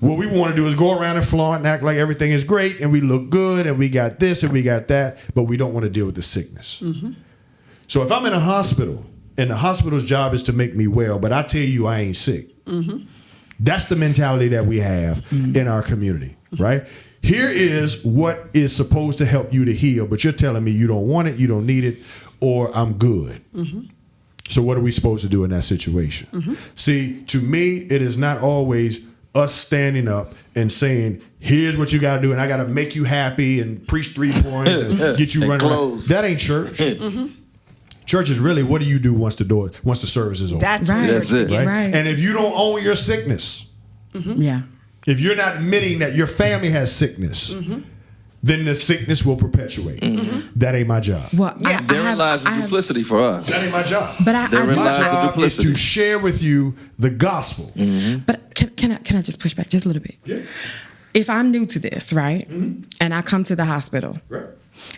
What we want to do is go around and flaunt and act like everything is great and we look good and we got this and we got that, but we don't want to deal with the sickness. So if I'm in a hospital and the hospital's job is to make me well, but I tell you I ain't sick, that's the mentality that we have in our community, right? Here is what is supposed to help you to heal, but you're telling me you don't want it, you don't need it, or I'm good. So what are we supposed to do in that situation? See, to me, it is not always us standing up and saying, here's what you got to do, and I got to make you happy and preach 3 points and get you And running around. close. That ain't church. Church is really, what do you do once the service is over? That's Right. what That's it. right? Right. And if you don't own your sickness, Yeah. if you're not admitting that your family has sickness, then the sickness will perpetuate. That ain't my job. Well, Therein lies the duplicity for us. That ain't my job. But I Therein do- My lies the job is duplicity. to share with you the gospel. But can I just push back just a little bit? Yeah. If I'm new to this, right, and I come to the hospital, Right.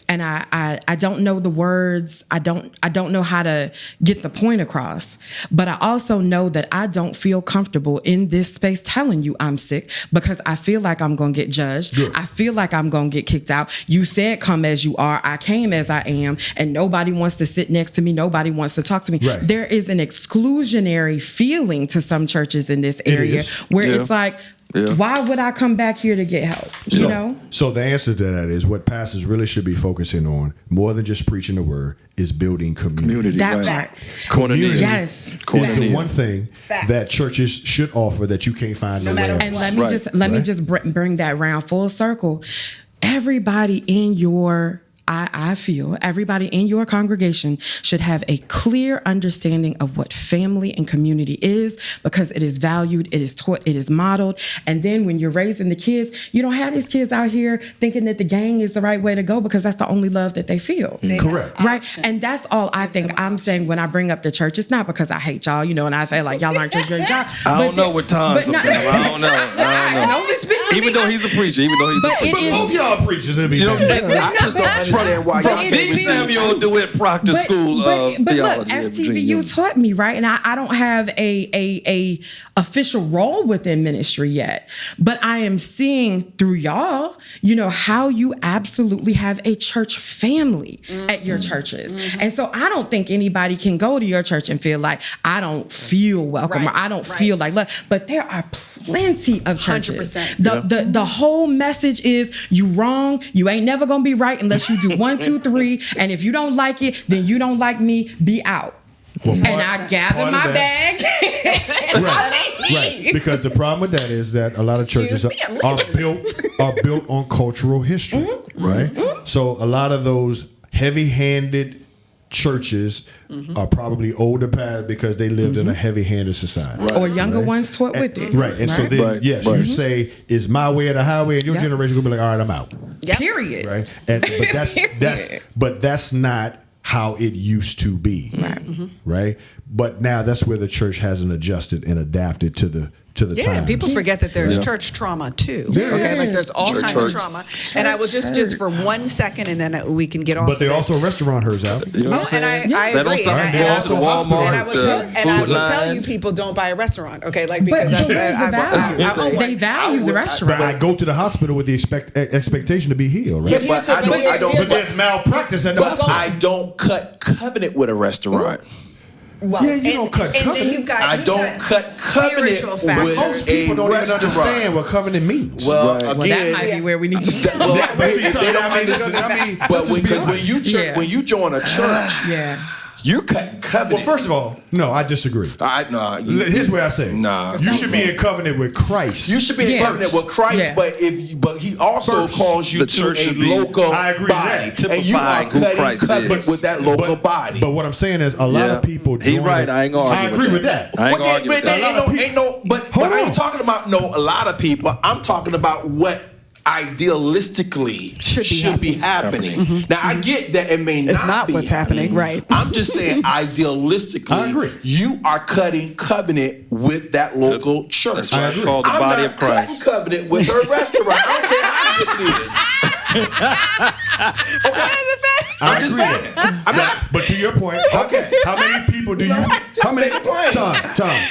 and I don't know the words, I don't know how to get the point across, but I also know that I don't feel comfortable in this space telling you I'm sick because I feel like I'm gonna get judged. Good. I feel like I'm gonna get kicked out. You said come as you are, I came as I am, and nobody wants to sit next to me, nobody wants to talk to me. Right. There is an exclusionary feeling to some churches in this area is. where Yeah. it's like, Yeah. Why would I come back here to get help? You know? So the answer to that is what pastors really should be focusing on, more than just preaching the word, is building community. That right. facts. Community Yes. is the one thing that churches should offer that you can't find nowhere else. And let me just bring that round full circle. Everybody in your I feel everybody in your congregation should have a clear understanding of what family and community is, because it is valued, it is taught, it is modeled. And then when you're raising the kids, you don't have these kids out here thinking that the gang is the right way to go because that's the only love that they feel. Correct. Right? And that's all I think I'm saying when I bring up the church. It's not because I hate y'all, you know, and I say like y'all aren't your job. I don't know with Tom sometimes. I don't know. Even though he's a preacher. Both y'all preachers, it'll be I just don't understand why y'all the Samuel DeWitt Proctor School of but Theology. Look, STVU taught me, right? And I don't have a official role within ministry yet, but I am seeing through y'all, you know, how you absolutely have a church family at your churches. And so I don't think anybody can go to your church and feel like I don't feel welcome or I don't feel like love. But there are plenty of churches. 100%. The whole message is you wrong. You ain't never gonna be right unless you do 1, 2, 3. And if you don't like it, then you don't like me. Be out. Well, And I gather my bag. Right. Because the problem with that is that a lot of churches are built on cultural history, right? So a lot of those heavy-handed churches are probably older past because they lived in a heavy-handed society. Or younger ones taught with it. Right. And so then, you say, is my way or the highway, and your generation gonna be like, all right, I'm out. Period. Right. And but that's not how it used to be. Right. But now that's where the church hasn't adjusted and adapted to the times. People forget that there's church trauma too. Okay, like there's all kinds of trauma. And I will just for 1 second, and then we can get off. But they also restaurant hers out. You know what I'm and saying? I They agree. don't start And going I- to Walmart, and I will Food tell Line. you, people don't buy a restaurant. Okay, like But because where's the value? They value the restaurant. But I go to the hospital with the expectation to be healed, right? But I don't. But there's malpractice at the But hospital. I don't cut covenant with a restaurant. Well, Yeah, you don't cut and covenant. then you've got I don't cut covenant spiritual with factors. Most people don't even restaurant. understand what covenant means. Well, Well, that again, might be where we need to start. well, But they don't understand. But let's just be because honest. when you join a church, Yeah. you cut covenant. Well, first of all, no, I disagree. Here's what I say. Nah. You should be in covenant with Christ. You should be in covenant with Christ, Yeah. but he also First, calls you the to church a should be- local I agree with body, that. and you are Typifying who cutting Christ covenant is. with that local body. But what I'm saying is, a lot of people. He join right. it- I ain't gonna argue I agree with that. I ain't But gonna argue with there that. ain't no. But Hold I on. ain't talking about a lot of people. I'm talking about what idealistically should be happening. Now I get that it may not. It's not be what's happening, right? I'm just saying idealistically, I agree. you are cutting covenant with that local church. That's why it's called the body of Christ. I'm not cutting covenant with her restaurant. I don't care how good it is. I I'm just agree saying. with that. But to your point, how many people do you? How many? make it plain. Tom,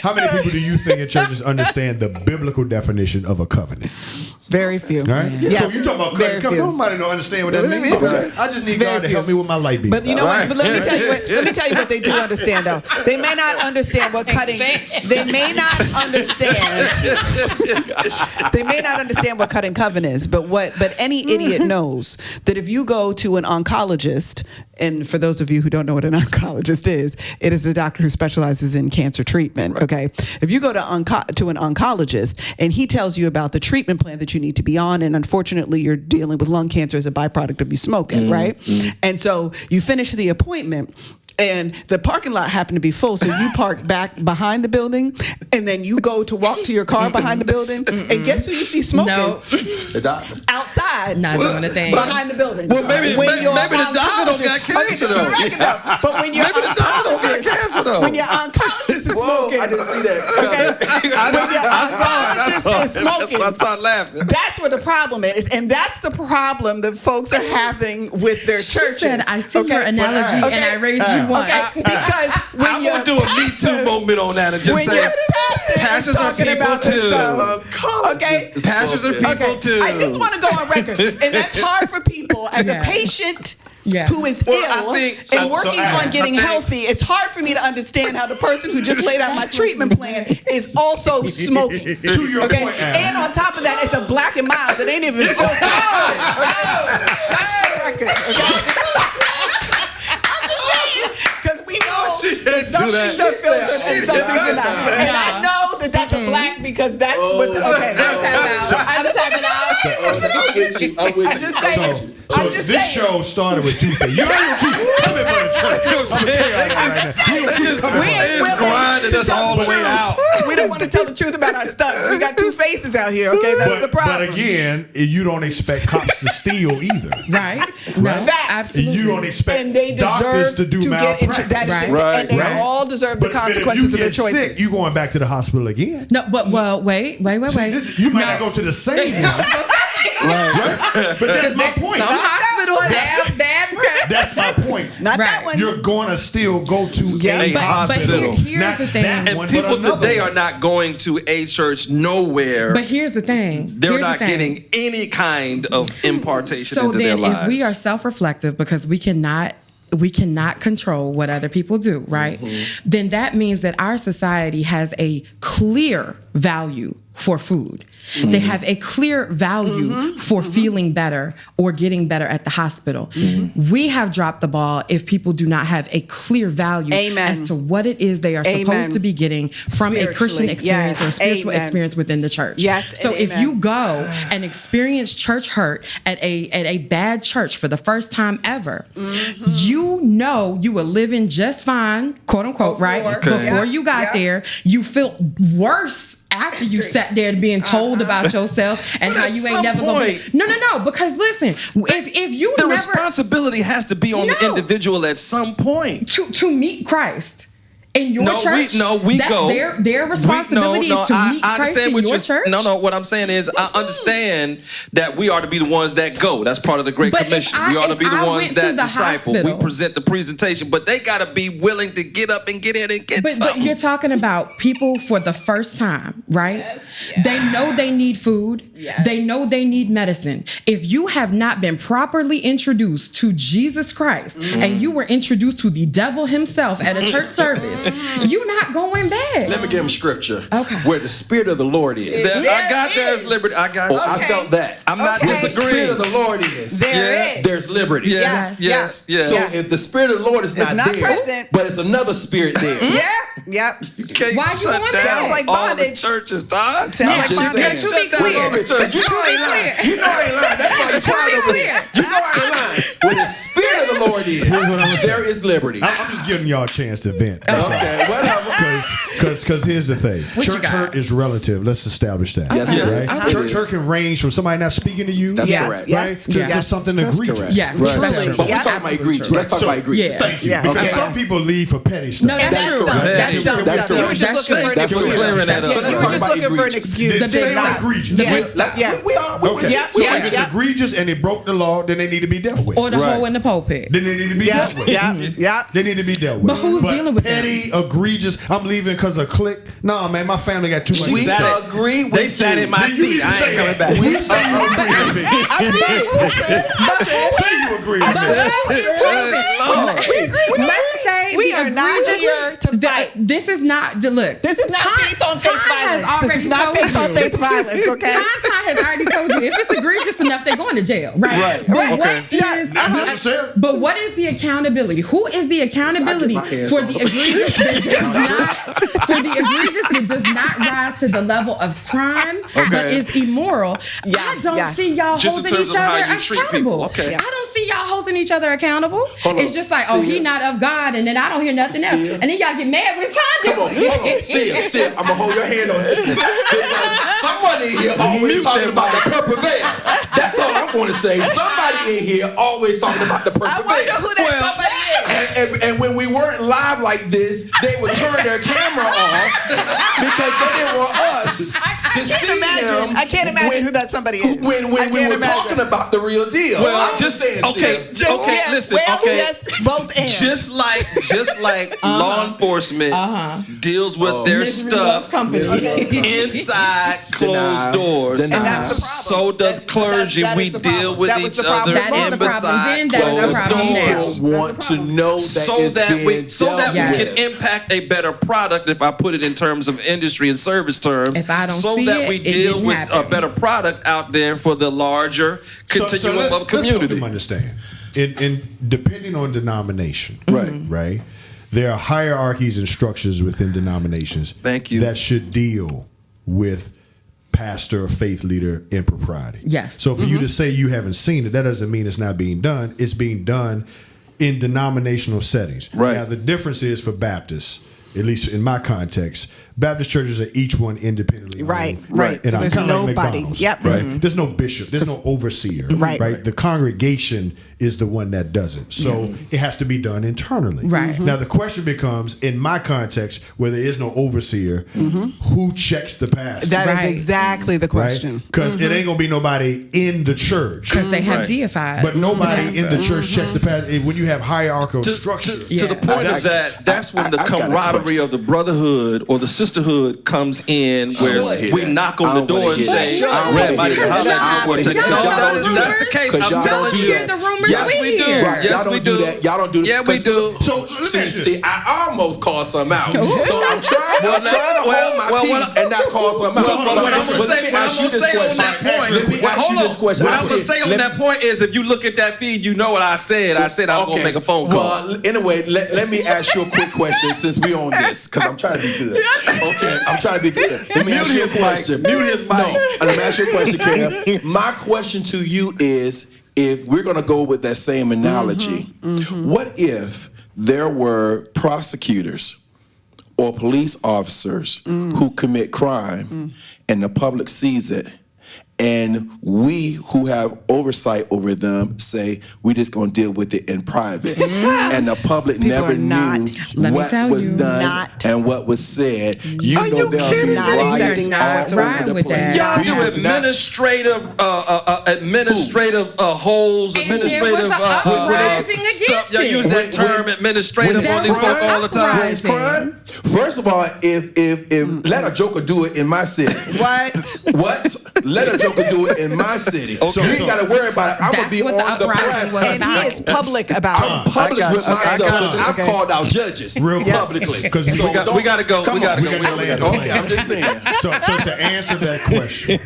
how many people do you think in churches understand the biblical definition of a covenant? Very few. All right. Yeah. So you talking about Very covenant? few. Nobody don't understand what that Very means. few. Okay. I just need Very God to few. help me with my light beam. But you know Right. what? But let me tell you what. Let me tell you what they do understand though. They may not understand what cutting. They may not understand. They may not understand what cutting covenant is. But any idiot knows that if you go to an oncologist, and for those of you who don't know what an oncologist is, it is a doctor who specializes in cancer treatment. Okay, if you go to an oncologist and he tells you about the treatment plan that you need to be on, and unfortunately you're dealing with lung cancer as a byproduct of you smoking, right? And so you finish the appointment. And the parking lot happened to be full, so you park back behind the building, and then you go to walk to your car behind the building, and guess who you see smoking? No, The doctor. Outside. not doing a thing. Behind the building. Well, maybe When the your doctor don't got oncologist- cancer Okay, though. correct though. But when your Maybe the doctor don't got cancer though. when your oncologist is smoking, I didn't see that. okay, when your oncologist is smoking, I started laughing. that's where the problem is, and that's the problem that folks are having with their She churches. said, I see your analogy Okay. and I raised you one. Okay, because when I'm your gonna do a Me Too moment on that and just when say your pastor is pastors are talking people about this too. stuff, okay, Pastors are people too. I just want to go on record, and that's hard for people as a patient. Yeah. who is Well, ill I think- and so- working so, on getting I think- healthy, it's hard for me to understand how the person who just laid out my treatment plan is also smoking. To your Okay, point, Adam. and on top of that, it's a Black and Miles. It ain't even. Because we know She didn't some do that. things are filtered She and some did things are not. not. And I know that that's a Black because that's what. Okay, I'm just tapping out. I'm with you. I'm with I'm you. just saying. So I'm just this saying. show started with toothpaste. You ain't gonna keep coming for the church. I'm gonna tell you right now. You gonna keep coming We for ain't the willing grinding to us tell all the the way truth. out. We don't want to tell the truth about our stuff. We got two faces out here. Okay, that's the problem. But again, you don't expect cops to steal either. Right? No, Facts. absolutely. You don't expect And they doctors deserve to do get malpractice. that is Right. and they Right. all deserve the But if consequences you of their get choices. sick, you going back to the hospital again. No, but well, wait. You might not go to the same one. Right? But that's my point. Some hospitals have bad press. That's my point. Not that Right. one. You're gonna still go to Yeah. a But hospital. here's Not the thing. that And one, but people another today one. are not going to a church nowhere. But here's the thing. They're Here's the not thing. getting any kind of impartation So into their then, lives. if we are self-reflective, because we cannot control what other people do, right? Then that means that our society has a clear value for food. They have a clear value for feeling better or getting better at the hospital. We have dropped the ball if people do not have a clear value Amen. as to what it is they are supposed Amen. to be getting from a Christian Spiritually, experience yes. or a spiritual Amen. experience within the church. Yes, So and if amen. you go and experience church hurt at a bad church for the first time ever, you know you were living just fine, quote unquote, right? Okay. Before you got there, you felt worse after you sat there being told about yourself and But how at you ain't some never gonna be. point- No, because listen, if you the never responsibility has to be on the No. individual at some point. to meet Christ in your church, we that's go. their responsibility is to meet I Christ understand in what your you're church. No, what I'm saying is I understand that we are to be the ones that go. That's part of the Great But if Commission. I- We are to if be the I ones went to that the disciple. We hospital- present the presentation, but they got to be willing to get up and get in and get But something. you're talking about people for the first time, right? They know they need food. They know they need medicine. If you have not been properly introduced to Jesus Christ and you were introduced to the devil himself at a church service, you're not going back. Let me give him scripture. Okay. Where the Spirit of the Lord is. I got there's is. liberty. I got Oh, you. I felt that. I'm not Okay. Where the Spirit disagreeing. of the Lord is. There Yes. is. There's liberty. Yes, Yes, yes, yes. So Yes. if the Spirit of the Lord is not not there, present. but it's another spirit there. Yeah. Yep. Can't Why you shut want down that? Sounds like all the bondage. churches, Todd. Sounds like just bondage. saying. To be Shut down clear. all the churches. Because you know I ain't lying. You know I ain't lying. That's why you're quiet over there. You know I ain't lying. Where the Spirit of the Lord is, there is liberty. I'm just giving y'all a chance to vent. That's all. Okay, whatever. Because here's the thing. What you Church got? hurt is relative. Let's establish that. Yes, it is. Right? It Church is. hurt can range from somebody not speaking to you. That's Yes, correct. yes. Right? To Yes. just something That's egregious. correct. Yes, Right. truly. But we're Yeah. talking about egregious. Let's talk So- about egregious. Yeah. Thank you. Yeah. Because Okay. some people leave for petty stuff. No, that's That's true. correct. That's dumb That's stuff. You were correct. just looking for an That's excuse. clearing that up. Yeah, Let's you talk were just about looking for an egregious. excuse This to is not. egregious. Yeah. Yeah. We are. Okay. Yeah, So yeah, if it's yeah. egregious and they broke the law, then they need to be dealt with. Or the Right. hole in the pulpit. Then they need to be Yeah. dealt with. Yeah. Yeah. They need to be dealt with. But who's dealing with them? petty, egregious? I'm leaving because of clique. Nah, man, my family got too much. We stuff. agree with They sat you. in my seat. I ain't coming back. We say you agree with me. Say you agree with me. Let's say We the are not egregious- here to the- fight. This is not the look. This is not faith on faith Time has violence. This already is not told faith on you. faith violence, okay? Time has already told you if it's egregious enough, they're going to jail, right? Right. But Right. what Okay. is- Not necessarily. But what is the accountability? Who is the accountability I get my hands for on the them. egregious that does not for the egregious that does not rise to the level of crime but is immoral? Yeah, I don't yeah. see y'all Just in holding terms each of how other you treat accountable. people. Okay. I don't see y'all holding each other accountable. Hold It's on. just like, See oh, he it. not of God, and then I don't hear nothing else, it. and then y'all get mad when y'all Come on, do hold on. See it. I'm gonna hold your hand on this one. Because somebody in here always Mute talking that about the voice. purple veil. That's all I'm going to say. Somebody in here always talking about the purple I veil. wonder who that somebody is. And when we weren't live like this, they would turn their camera off because they didn't want us to see him. I can't imagine who that somebody is. When I we can't were imagine. talking about the real deal. Well, I'm just saying, okay. sis. Just, Okay, yeah, listen. well, Okay, just both ends. just like law enforcement deals with their Misery loves stuff company. inside closed Denied. doors. Denied. And that's the problem. So does clergy. That We is the deal problem. with That was each the problem. other That is the problem. inside Then that is the closed problem now. doors. want to know that So it's that being we dealt Yes. can with. impact a better product, if I put it in terms of industry and service terms. If I don't so see that it, we it deal didn't with a happen. better product out there for the larger continuum let's of help community. them understand. In depending on denomination, Right. right, there are hierarchies and structures within denominations. Thank you. That should deal with pastor or faith leader impropriety. Yes. So for you to say you haven't seen it, that doesn't mean it's not being done. It's being done in denominational settings. Right. Now the difference is for Baptists, at least in my context, Baptist churches are each one independently Right, owned. right. And So I'm there's kinda like nobody. McDonald's, Yep. Right. There's no bishop. There's no overseer. Right. The congregation is the one that does it. So it has to be done internally. Right. Now the question becomes, in my context, where there is no overseer, who checks the pastor? That is Right. exactly the question. Because it ain't gonna be nobody in the church. Because they have Right. deified. But nobody in the church checks the pastor. When you have hierarchical structure, To the point I- of that, that's when the I got a camaraderie question. of the brotherhood or the sisterhood comes in, where wanna hear we that. knock I on the don't door wanna and hear say, that. I don't "Red, wanna might hear holler that. at you or take Y'all a don't shot." do That's that. the case. 'Cause I'm y'all telling don't do you. that. The rumors Yes, we we do. hear. Right. Yes, Y'all don't we do do. that. Y'all don't do that. Yeah, we do. So let me ask you See, I almost called something out. So I'm trying to hold my peace and not call something out. What I'm gonna But say, let me what I'm ask you gonna this say on question. that point. Let me Well, ask hold you on. this question. What I'm gonna say on that point is, if you look at that feed, you know what I said. I said I'm gonna make a phone call. Well, anyway, let me ask you a quick question since we on this, because I'm trying to be good. Okay, I'm trying to be good. Let me ask you a question. Mute his mic. No, let me ask you a question, Cam. My question to you is, if we're going to go with that same analogy, what if there were prosecutors or police officers who commit crime and the public sees it, and we who have oversight over them say we just gonna deal with it in private, and the public never are not- knew Let me what tell was you, done not- and what was said. You Are know you there'll kidding be me? Not riots accepting all that. over Ride the with place. that. Y'all We do have not- administrative holes, And there administrative was a uprising stuff. against Y'all it. use that term administrative When on these it's folk all the time. When it's crime, first of all, if let a joker do it in my city. What? Let a joker do it in my city. Okay. You ain't got to worry about it. I'm gonna That's be what on the the uprising press. was And he is public about I'm it. public with my I stuff got because you. I've called out judges Real quick. publicly. Because So we got- don't- we gotta go. Come We gotta on. go. We gotta We land gotta the go. Okay, I'm just saying. So to answer that question,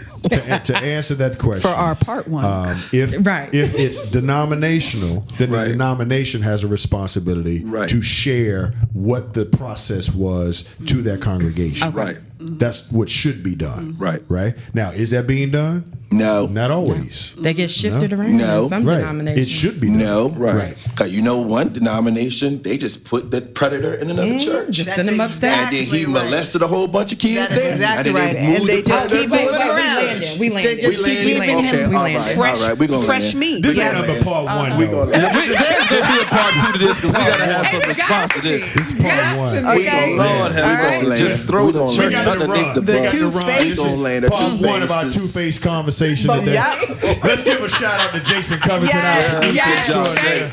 to answer that question, For our part one. if Right. if it's denominational, then Right. the denomination has a responsibility Right. to share what the process was to that congregation. Right. That's what should be done. Right. Right. Now, is that being done? No. Not always. They get shifted around No. in some Right. denominations. It should be done. No. Right. Because you know one denomination, they just put the predator in another church. Just send them That's upstairs. And then he exactly right. molested a whole bunch of kids That is there. exactly and then right. moved And they the just predator keep to it another around. church. We They landed. just We keep landed. giving Okay, him all right, fresh, all right, we gonna fresh land. meat. This Yeah. ain't number part one. We though. gonna land. There's gonna be a part 2 to this because we gotta have some It's response got to this. to be. This is part one. Okay. We gonna Lord land. have We mercy. gonna land. Just throw We the gonna church We got land. to underneath run. the They bus. got to run. Two-faced. This We gonna land a is part one of our two-faces. two-faced conversation today. Yep. Let's give a shout out to Jason Covington. Yes, Our yes, producer extraordinaire.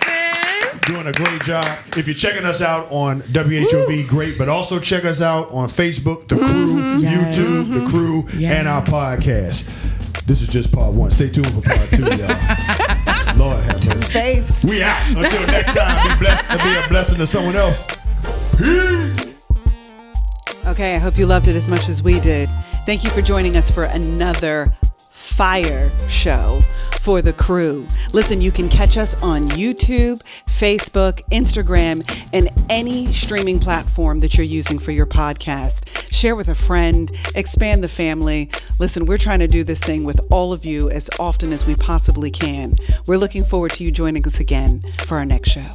Doing a great job. If you're checking us out on WHOV, great. But also check us out on Facebook, The Crew, Yes. YouTube, The Crew, Yes. and our podcast. This is just part one. Stay tuned for part 2, y'all. Lord have mercy. Faced. We out. Until next time, be blessed and be a blessing to someone else. Okay, I hope you loved it as much as we did. Thank you for joining us for another fire show for The Crew. Listen, you can catch us on YouTube, Facebook, Instagram, and any streaming platform that you're using for your podcast. Share with a friend, expand the family. Listen, we're trying to do this thing with all of you as often as we possibly can. We're looking forward to you joining us again for our next show.